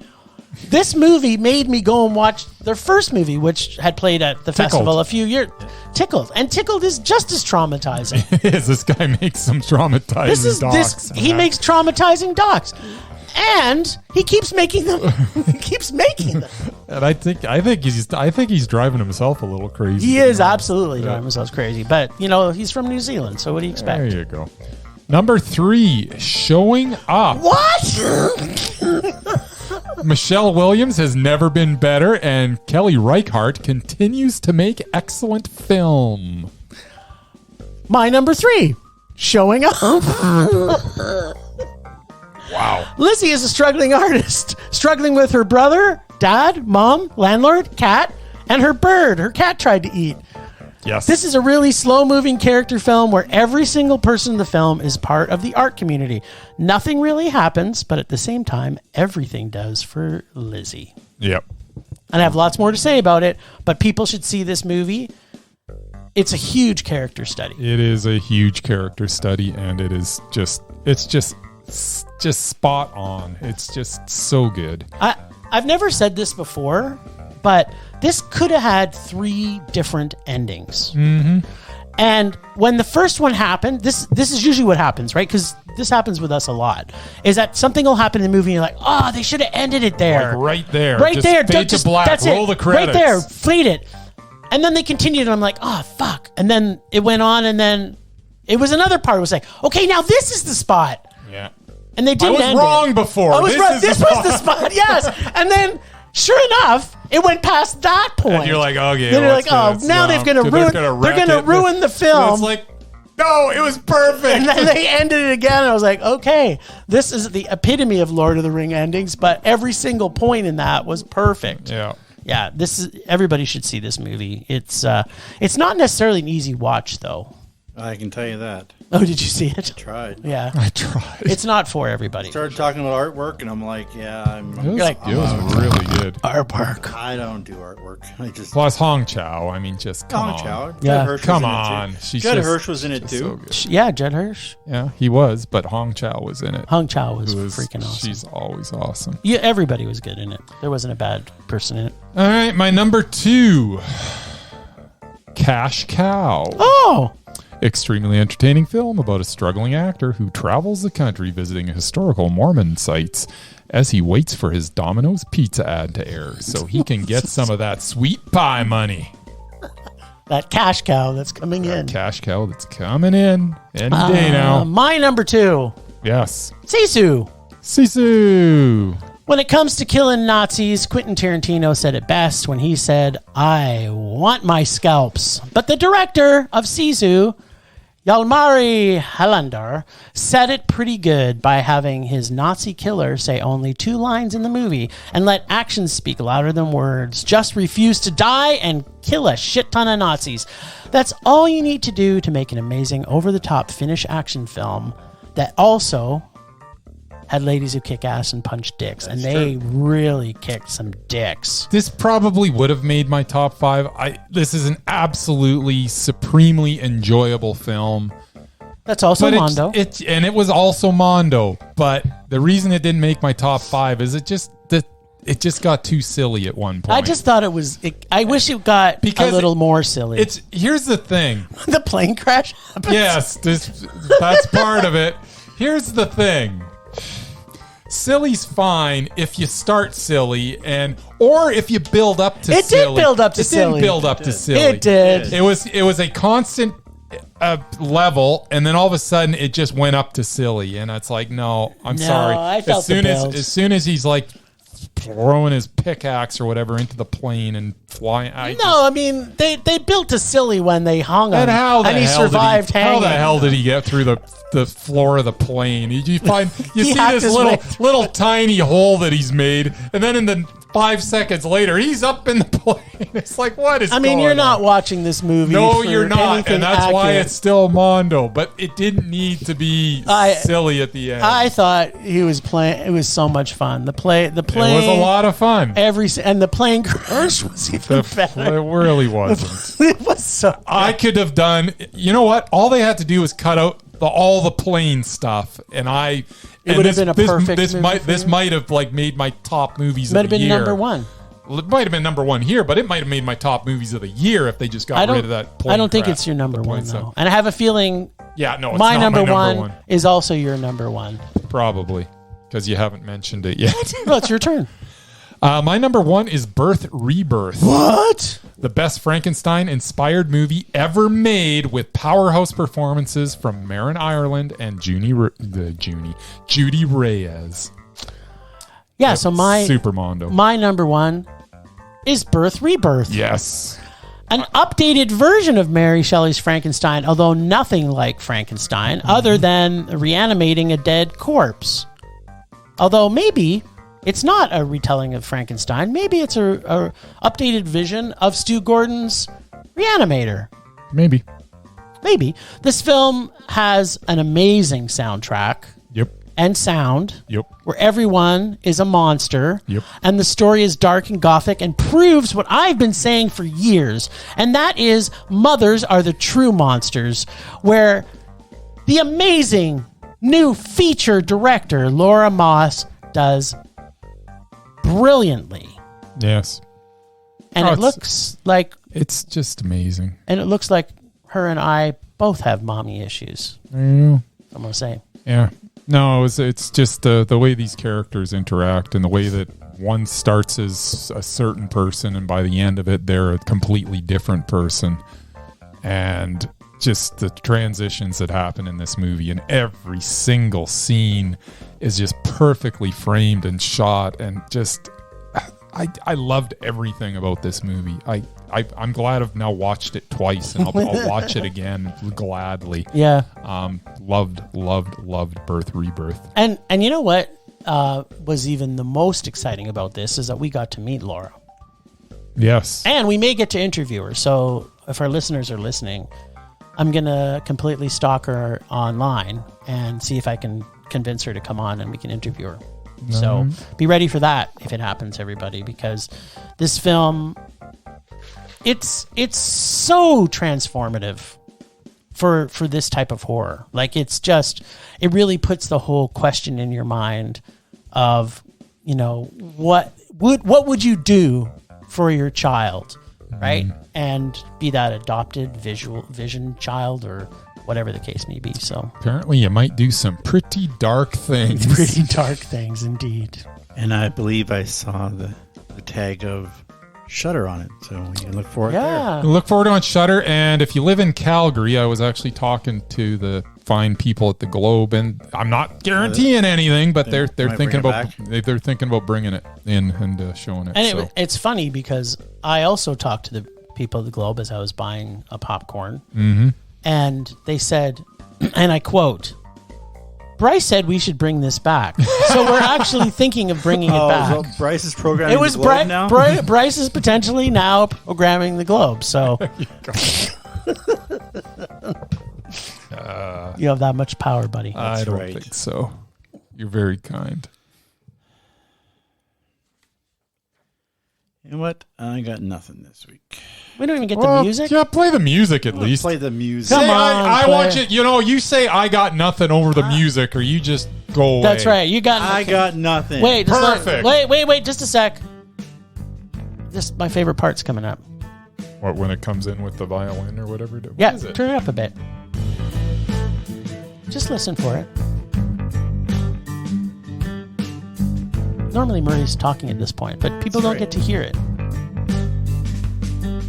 this movie made me go and watch their first movie, which had played at the festival a few years. Tickled. And Tickled is just as traumatizing. It is. This guy makes some traumatizing docs. He makes traumatizing docs. And he keeps making them. He keeps making them. And I think he's driving himself a little crazy. He is absolutely driving himself crazy. But, he's from New Zealand, so what do you expect? There you go. Number 3, Showing Up. What? Michelle Williams has never been better, and Kelly Reichardt continues to make excellent film. My number 3, Showing Up. Wow. Lizzie is a struggling artist, struggling with her brother, dad, mom, landlord, cat, and her bird her cat tried to eat. Yes. This is a really slow-moving character film where every single person in the film is part of the art community. Nothing really happens, but at the same time, everything does for Lizzie. Yep. And I have lots more to say about it, but people should see this movie. It's a huge character study. It is a huge character study, and it's just spot on. It's just so good. I've never said this before, but this could have had 3 different endings. Mm-hmm. And when the first one happened, this is usually what happens, right? Because this happens with us a lot. Is that something will happen in the movie and you're like, oh, they should have ended it there. Like right there. Right just there. Fade to black. That's Roll it. the credits. Right there. Fade it. And then they continued and I'm like, oh, fuck. And then it went on and then it was another part. It was like, okay, now this is the spot. Yeah. And they didn't end wrong it. before. I was wrong. This was the spot. Yes. And then, sure enough, it went past that point. And you're like, okay. Then you're like, oh, now they're going to ruin the film. It's like, no, it was perfect. And then they ended it again. And I was like, okay, this is the epitome of Lord of the Ring endings, but every single point in that was perfect. Yeah. Yeah, everybody should see this movie. It's not necessarily an easy watch, though. I can tell you that. Oh, did you see it? I tried. Yeah. I tried. It's not for everybody. Started talking about artwork, and I'm like, yeah, It was really good. Artwork. I don't do artwork. I just Plus Hong Chow. I mean, just come Hong on. Chow. Yeah. Judd Hirsch Come was in it, on. too. She's Judd just- Hirsch was in it just so too. good. Yeah, Judd Hirsch. Yeah, he was, but Hong Chow was in it. Hong Chow was Who freaking awesome. She's always awesome. Yeah, everybody was good in it. There wasn't a bad person in it. All right, my number 2, Cash Cow. Oh, Extremely entertaining film about a struggling actor who travels the country visiting historical Mormon sites as he waits for his Domino's pizza ad to air so he can get some of that sweet pie money. that cash cow that's coming in. Cash cow that's coming in any day now. My number 2, Yes. Sisu. Sisu. When it comes to killing Nazis, Quentin Tarantino said it best when he said, I want my scalps. But the director of Sisu, Jalmari Helander, said it pretty good by having his Nazi killer say only 2 lines in the movie and let actions speak louder than words. Just refuse to die and kill a shit ton of Nazis. That's all you need to do to make an amazing, over-the-top Finnish action film that also had ladies who kick ass and punch dicks. And they really kicked some dicks. This probably would have made my top 5. This is an absolutely supremely enjoyable film. That's also But Mondo. it was also Mondo. But the reason it didn't make my top 5 is it just got too silly at one point. I just thought it was. I wish it got Because a little more silly. Here's the thing. The plane crash happens. Yes, that's part of it. Here's the thing. Silly's fine if you start silly or if you build up to It silly. did build up to silly. It didn't build up to silly. It did. It was a constant level, and then all of a sudden it just went up to silly, and it's like, no, I'm sorry. I felt the build. As soon as he's like throwing his pickaxe or whatever into the plane and flying, I mean they built to silly when they hung him, and and he survived hanging. How the hell did he get through the floor of the plane? You see hacked this his way. little tiny hole that he's made, and then in the 5 seconds later, he's up in the plane. It's like, what is going on? You're not watching this movie. No, for you're not. anything And that's why accurate. it's still Mondo. But it didn't need to be silly at the end. I thought he was playing. It was so much fun. The plane. It was a lot of fun. And the plane crash was even better. It really wasn't. It was so. I could have done. You know what? All they had to do was cut out all the plane stuff, and It would have been a perfect This movie for you. might have like made my top movies Might of have the been year. number one. Well, it might have been number one here, but it might have made my top movies of the year if they just got rid of that plane I don't think crap, it's your number the plane one, though. stuff. And I have a feeling Yeah, no, it's my not number, my one, number one. is also your number one. Probably, because you haven't mentioned it yet. Well, it's your turn. My number one is Birth Rebirth. What? The best Frankenstein-inspired movie ever made, with powerhouse performances from Marin Ireland and Judy Reyes. Yeah, so Super Mondo. my number one is Birth Rebirth. Yes. An updated version of Mary Shelley's Frankenstein, although nothing like Frankenstein, other than reanimating a dead corpse. Although maybe it's not a retelling of Frankenstein. Maybe it's a updated vision of Stu Gordon's Reanimator. Maybe. Maybe. This film has an amazing soundtrack. Yep. And sound. Yep. Where everyone is a monster. Yep. And the story is dark and gothic and proves what I've been saying for years. And that is mothers are the true monsters. Where the amazing new feature director, Laura Moss, does brilliantly. Yes. And it looks like... It's just amazing. And it looks like her and I both have mommy issues. I know. I'm going to say. Yeah. No, it's just the way these characters interact and the way that one starts as a certain person and by the end of it, they're a completely different person. And just the transitions that happen in this movie, and every single scene is just perfectly framed and shot, and just I loved everything about this movie. I'm glad I've now watched it twice, and I'll watch it again gladly. Yeah. Loved Birth Rebirth. And you know what was even the most exciting about this is that we got to meet Laura. Yes. And we may get to interview her. So if our listeners are listening, I'm going to completely stalk her online and see if I can convince her to come on and we can interview her. So be ready for that if it happens, everybody, because this film, it's so transformative for this type of horror. Like, it's just, it really puts the whole question in your mind of, you know, what would you do for your child, right? And be that adopted vision child or whatever the case may be. So apparently you might do some pretty dark things. Pretty dark things indeed. And I believe I saw the tag of Shudder on it, so you can look for it Yeah. Look forward to it on Shudder. And if you live in Calgary, I was actually talking to the fine people at the Globe, and I'm not guaranteeing anything, but they're thinking about bringing it in and showing it. And it's funny because I also talked to the people at the Globe as I was buying a popcorn. Mm-hmm. And they said, and I quote, Bryce said we should bring this back. So we're actually thinking of bringing it back. So Bryce is programming It was the Globe now? Bryce is potentially now programming the Globe. So you have that much power, buddy. I don't think so. You're very kind. You know what? I got nothing this week. We don't even get the music. Yeah, play the music at least. Play the music. Come on, I play. want you. You know, you say I got nothing over the music, or you just go away. That's right. You got. I got nothing. Wait, just Perfect. Wait, just a sec. Just my favorite part's coming up. What, when it comes in with the violin or whatever? What Yeah, is it? turn it up a bit. Just listen for it. Normally Murray's talking at this point, but people don't get to hear it.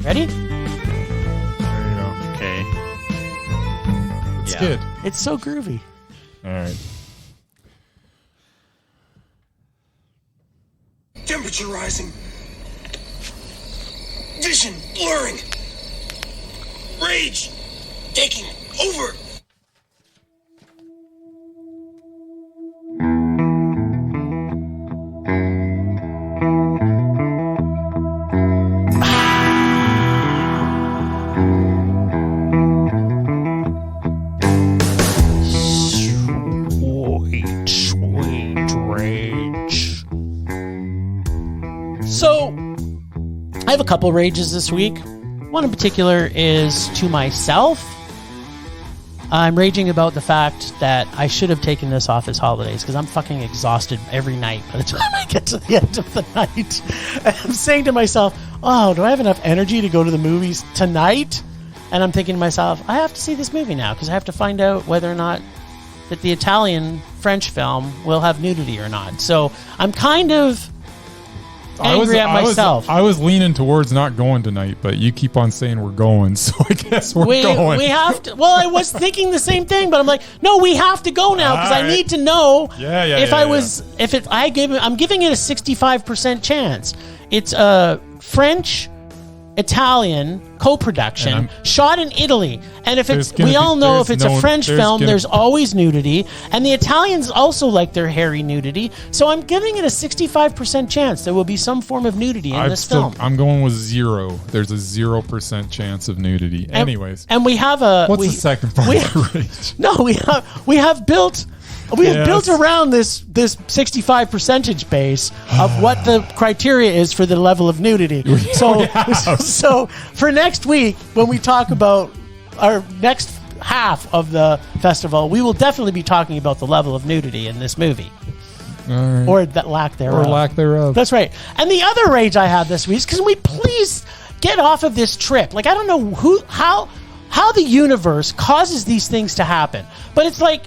Ready? There you go. Okay. It's Yeah. good. It's so groovy. All right. Temperature rising. Vision blurring. Rage taking over. a couple rages this week. One in particular is to myself. I'm raging about the fact that I should have taken this off as holidays because I'm fucking exhausted every night by the time I get to the end of the night. And I'm saying to myself, oh, do I have enough energy to go to the movies tonight? And I'm thinking to myself, I have to see this movie now because I have to find out whether or not that the Italian-French film will have nudity or not. So I'm kind of angry at myself. I was leaning towards not going tonight, but you keep on saying we're going, so I guess we're going. We have to. Well, I was thinking the same thing, but I'm like, no, we have to go now because I need to know I'm giving it a 65% chance. It's a French Italian co-production shot in Italy, and if it's we all know if it's a French film, there's always nudity, and the Italians also like their hairy nudity. So I'm giving it a 65% chance there will be some form of nudity in this film. I'm going with 0. There's a 0% chance of nudity. Anyways, and we have a what's the second part of the rage? No, we have built around this 65% base of what the criteria is for the level of nudity. So for next week, when we talk about our next half of the festival, we will definitely be talking about the level of nudity in this movie. Right. Or that lack thereof. Or lack thereof. That's right. And the other rage I have this week is, can we please get off of this trip? Like, I don't know how the universe causes these things to happen. But it's like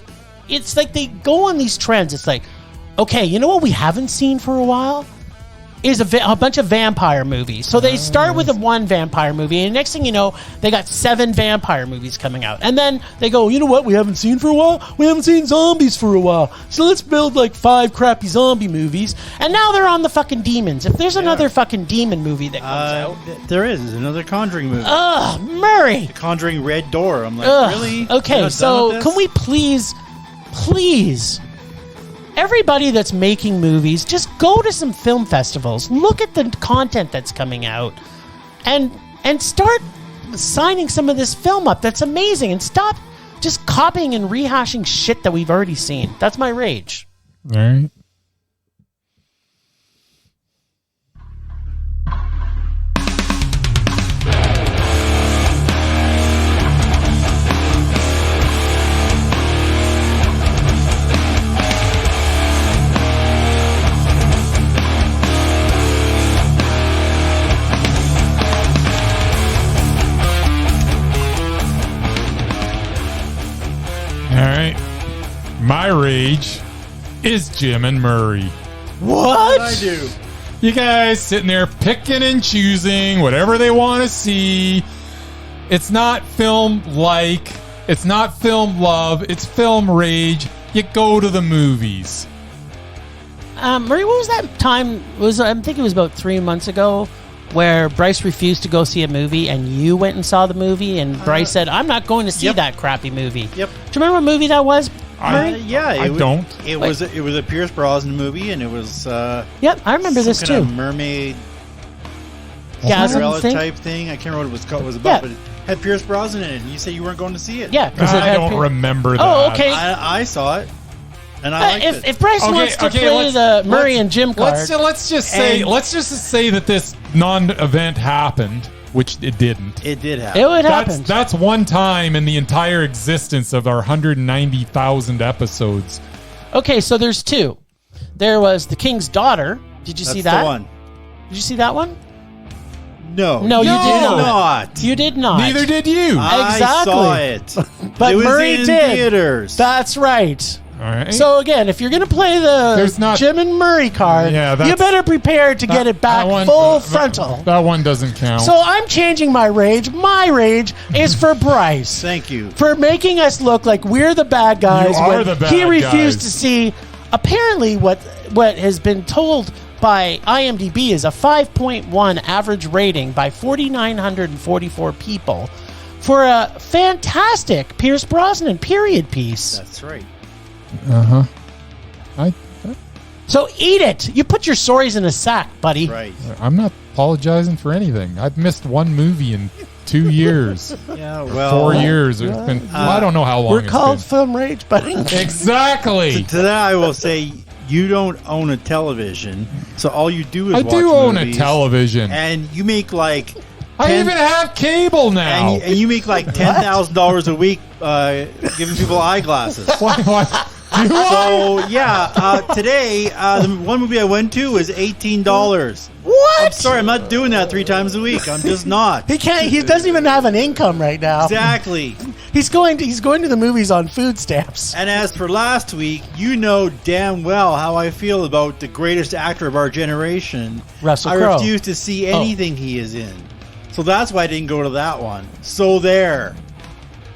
they go on these trends. It's like, okay, you know what we haven't seen for a while? Is a bunch of vampire movies. So they start with one vampire movie, and next thing you know, they got 7 vampire movies coming out. And then they go, you know what we haven't seen for a while? We haven't seen zombies for a while. So let's build like 5 crappy zombie movies. And now they're on the fucking demons. If there's another fucking demon movie that comes out. There is. There's another Conjuring movie. Ugh, Murray. The Conjuring Red Door. I'm like, really? Okay, so can we please, everybody that's making movies, just go to some film festivals, look at the content that's coming out, and start signing some of this film up. That's amazing, and stop just copying and rehashing shit that we've already seen. That's my rage. All right. All right. My rage is Jim and Murray. What? I do. You guys sitting there picking and choosing whatever they want to see. It's not film like. It's not film love. It's film rage. You go to the movies. Murray, what was that time? I think it was about 3 months ago, where Bryce refused to go see a movie, and you went and saw the movie, and Bryce said, "I'm not going to see that crappy movie." Yep. Do you remember what movie that was? I don't. It was a Pierce Brosnan movie, and it was Yep, I remember this too. Mermaid, Cinderella type thing. I can't remember what it was called. It was about, but it had Pierce Brosnan in it. And you said you weren't going to see it. Yeah, I don't remember that. Oh, okay. I saw it, and I liked it. If Bryce wants to play the Murray and Jim card, let's just say that this non-event happened, which it didn't. It did happen. It happened. That's one time in the entire existence of our 190,000 episodes. Okay, so there's 2. There was The King's Daughter. Did you see that? The one. Did you see that one? No, you did not. You did not. Neither did you. I saw it, but it was Murray in did. Theaters. That's right. All right. So again, if you're going to play the Jim and Murray card, you better prepare to get it back full frontal. That one doesn't count. So I'm changing my rage. My rage is for Bryce. Thank you. For making us look like we're the bad guys. You are the bad he refused guys. to see, apparently, what has been told by IMDb is a 5.1 average rating by 4,944 people for a fantastic Pierce Brosnan period piece. That's right. So eat it. You put your sorries in a sack, buddy. Right. I'm not apologizing for anything. I've missed one movie in 2 years. Yeah, well, 4 years. It's been. I don't know how long. We're it's called been. Film Rage, buddy. Exactly. To that, I will say you don't own a television, so all you do is I watch do own a movies, television. and you make like I even have cable now. and you make like $10,000 a week giving people eyeglasses. Why? So yeah, today the one movie I went to was $18. What? I'm sorry, I'm not doing that 3 times a week. I'm just not. He can't. He doesn't even have an income right now. Exactly. He's going to the movies on food stamps. And as for last week, you know damn well how I feel about the greatest actor of our generation. Russell I Crowe. refuse to see anything he is in. So that's why I didn't go to that one. So there.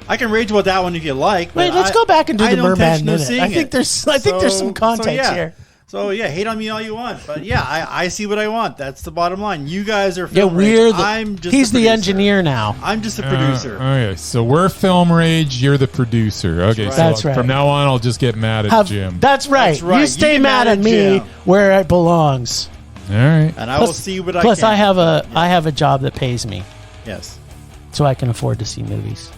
I can rage about that one if you like. Wait, but let's go back and do I the no Murman intention of Minute. seeing I think it. there's some context here. So yeah, hate on me all you want, but yeah, I see what I want. That's the bottom line. You guys are Yeah, film we're rage. the, I'm just he's a the producer. engineer now. I'm just a producer. Okay, so we're film rage. You're the producer. Okay, so That's right. from now on, I'll just get mad at Jim. That's right. That's right. You You stay get mad at me Jim. where it belongs. All right. And I will see what I can. Plus, I have a job that pays me, Yes. so I can afford to see movies.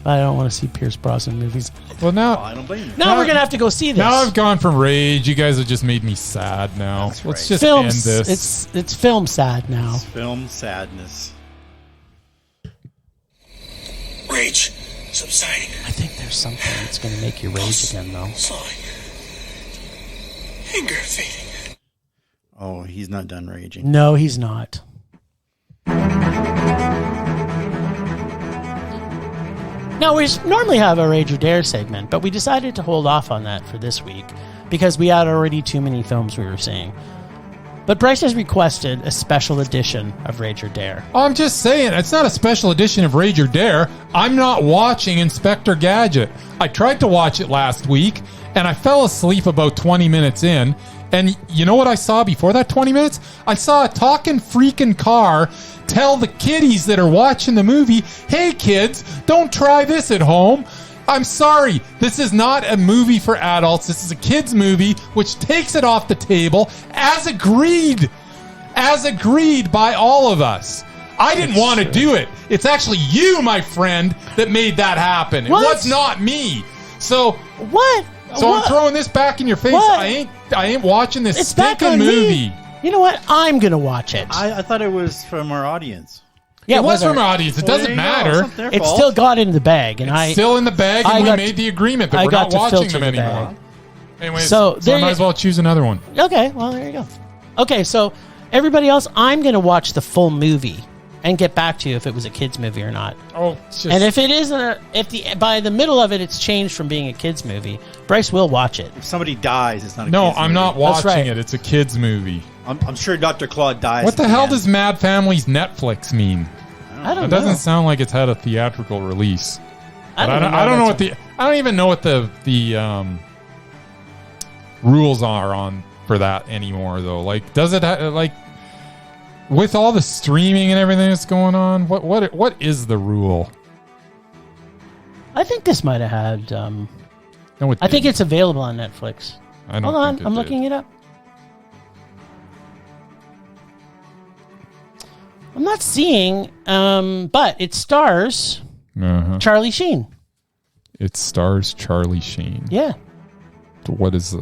But I don't want to see Pierce Brosnan movies. Well, Oh, now I don't blame you. Now we're gonna have to go see this. now I've gone from rage. You guys have just made me sad. Now That's let's right. just film. end this. It's film sad now. Film sadness. Rage subsiding. I think there's something that's gonna make you rage again, though. Slowing. Anger fading. Oh, he's not done raging. No, he's not. Now, we normally have a Rage or Dare segment, but we decided to hold off on that for this week because we had already too many films we were seeing. But Bryce has requested a special edition of Rage or Dare. Oh, I'm just saying, it's not a special edition of Rage or Dare. I'm not watching Inspector Gadget. I tried to watch it last week, and I fell asleep about 20 minutes in. And you know what I saw before that 20 minutes? I saw a talking freaking car tell the kiddies that are watching the movie, hey kids, don't try this at home. I'm sorry, this is not a movie for adults. This is a kids movie, which takes it off the table as agreed by all of us. I didn't want to do it. It's actually you, my friend, that made that happen. It What? was not me. So What? so What? I'm throwing this back in your face. What? I ain't watching this It's back stinking on movie. me. You know what? I'm gonna watch it. I thought it was from our audience. Yeah, It was whether- from our audience. It Well, doesn't there you go. matter. It's not their It's fault. still got in the bag, and It's still in the bag, and I we got made to- the agreement that I we're got not to watching filter them the anymore. bag. Anyways, So so there I might you- as well choose another one. Okay, well there you go. Okay, so everybody else, I'm gonna watch the full movie and get back to you if it was a kids movie or not. Oh, it's just, And if it isn't, by the middle of it, it's changed from being a kids movie. Bryce will watch it. If somebody dies, it's not a no, kid's I'm movie. not watching right. it. It's a kids movie. I'm sure Dr. Claude dies. What at the hell end. does Mad Family's Netflix mean? I don't It know. doesn't sound like it's had a theatrical release. I But don't, I don't know what that's I don't even know what the rules are on for that anymore though. Like, does it like with all the streaming and everything that's going on? What is the rule? I think this might have had. No, I think it's available on Netflix. I don't Hold on, think it I'm did. looking it up. I'm not seeing, but it stars Uh-huh. Charlie Sheen. It stars Charlie Sheen. Yeah. What does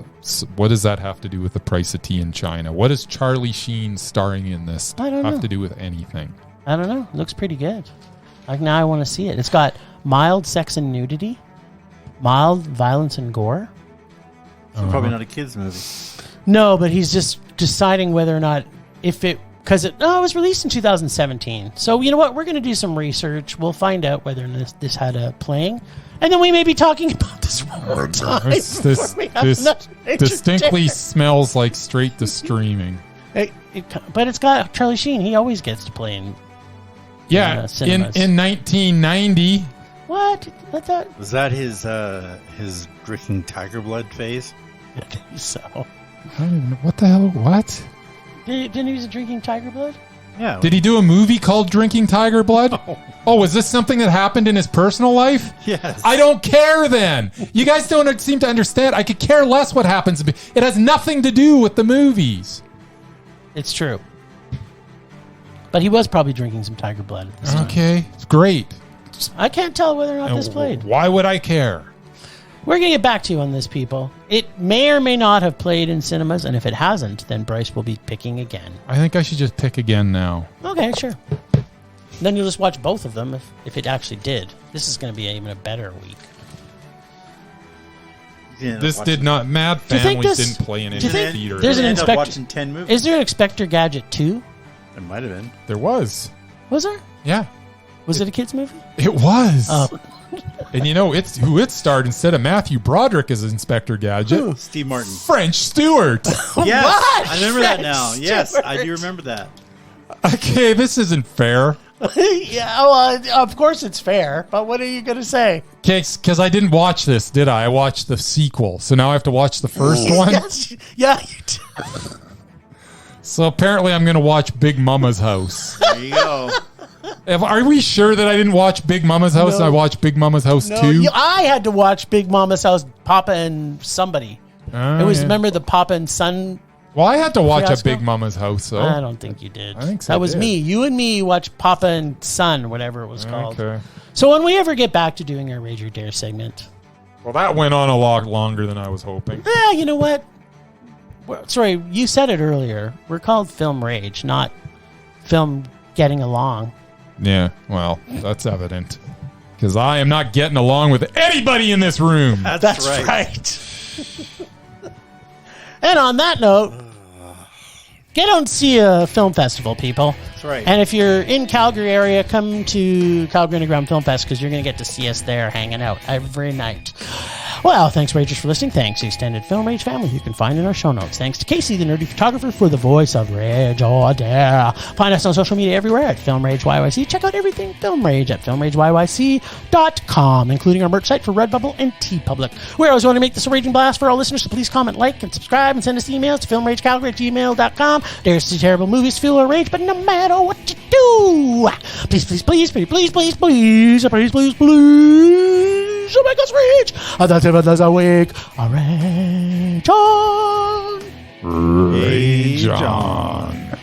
that have to do with the price of tea in China? What does Charlie Sheen starring in this I don't have know. to do with anything? I don't know. It looks pretty good. Like now I want to see it. It's got mild sex and nudity, mild violence and gore. So probably not a kid's movie. No, but he's just deciding whether or not it was released in 2017. So you know what? We're going to do some research. We'll find out whether this had a playing, and then we may be talking about this one more time. This before we have this another distinctly entertainment. smells like straight to streaming. But it's got Charlie Sheen. He always gets to play in. Yeah, in cinemas. 1990. What? I thought Was that his drinking tiger blood phase? so. I don't even know what the hell. What Didn't he use drinking tiger blood? Yeah. did he do a movie called Drinking Tiger Blood? Oh, was this something that happened in his personal life? Yes. I don't care then. You guys don't seem to understand. I could care less what happens. It has nothing to do with the movies. It's true. But he was probably drinking some tiger blood at this time. Okay, it's great. I can't tell whether or not this played. Why would I care? We're going to get back to you on this, people. It may or may not have played in cinemas, and if it hasn't, then Bryce will be picking again. I think I should just pick again now. Okay, sure. Then you'll just watch both of them if it actually did. This is going to be even a better week. This did not. Mad Families didn't play in any theater. There's an Inspector. Watching 10 movies. Is there an Inspector Gadget 2? There might have been. There was. Was there? Yeah. Was it a kid's movie? It was. Oh. And you know who it starred instead of Matthew Broderick as Inspector Gadget? Who? Steve Martin. French Stewart. Yes, What? I remember that now. French Yes, Stewart. I do remember that. Okay, this isn't fair. Yeah, well, of course it's fair, but what are you going to say? Okay, because I didn't watch this, did I? I watched the sequel, so now I have to watch the first one. Yes, yeah, you do. So apparently I'm going to watch Big Mama's House. There you go. Are we sure that I didn't watch Big Mama's House and I watched Big Mama's House too? I had to watch Big Mama's House, Papa and somebody. Oh, It was, yeah. remember the Papa and Son? Well, I had to watch Fiasco? a Big Mama's House, so. I don't think you did. I think so, That was I did. me. You and me watched Papa and Son, whatever it was called. Okay. So when we ever get back to doing our Rage or Dare segment, Well, that went on a lot longer than I was hoping. yeah, you know what? Sorry, you said it earlier. We're called Film Rage, not Film Getting Along. Yeah, well, that's evident. Because I am not getting along with anybody in this room. That's right. right. And on that note, get out and see a film festival, people. That's right. And if you're in Calgary area, come to Calgary Underground Film Fest because you're going to get to see us there hanging out every night. Well, thanks, Ragers, for listening. Thanks to the extended Film Rage family you can find in our show notes. Thanks to Casey, the nerdy photographer, for the voice of Rage or Dare. Find us on social media everywhere at Film Rage YYC. Check out everything Film Rage at filmrageyyc.com, including our merch site for Redbubble and TeePublic. We always want to make this a raging blast for our listeners, so please comment, like, and subscribe, and send us emails to filmragecalgary@gmail.com. Dares to see terrible movies, fuel our rage, but no matter what you do, please, please, please, please, please, please, please, please, please, please, so make us rage. That's it for this week. Rage on. Rage on.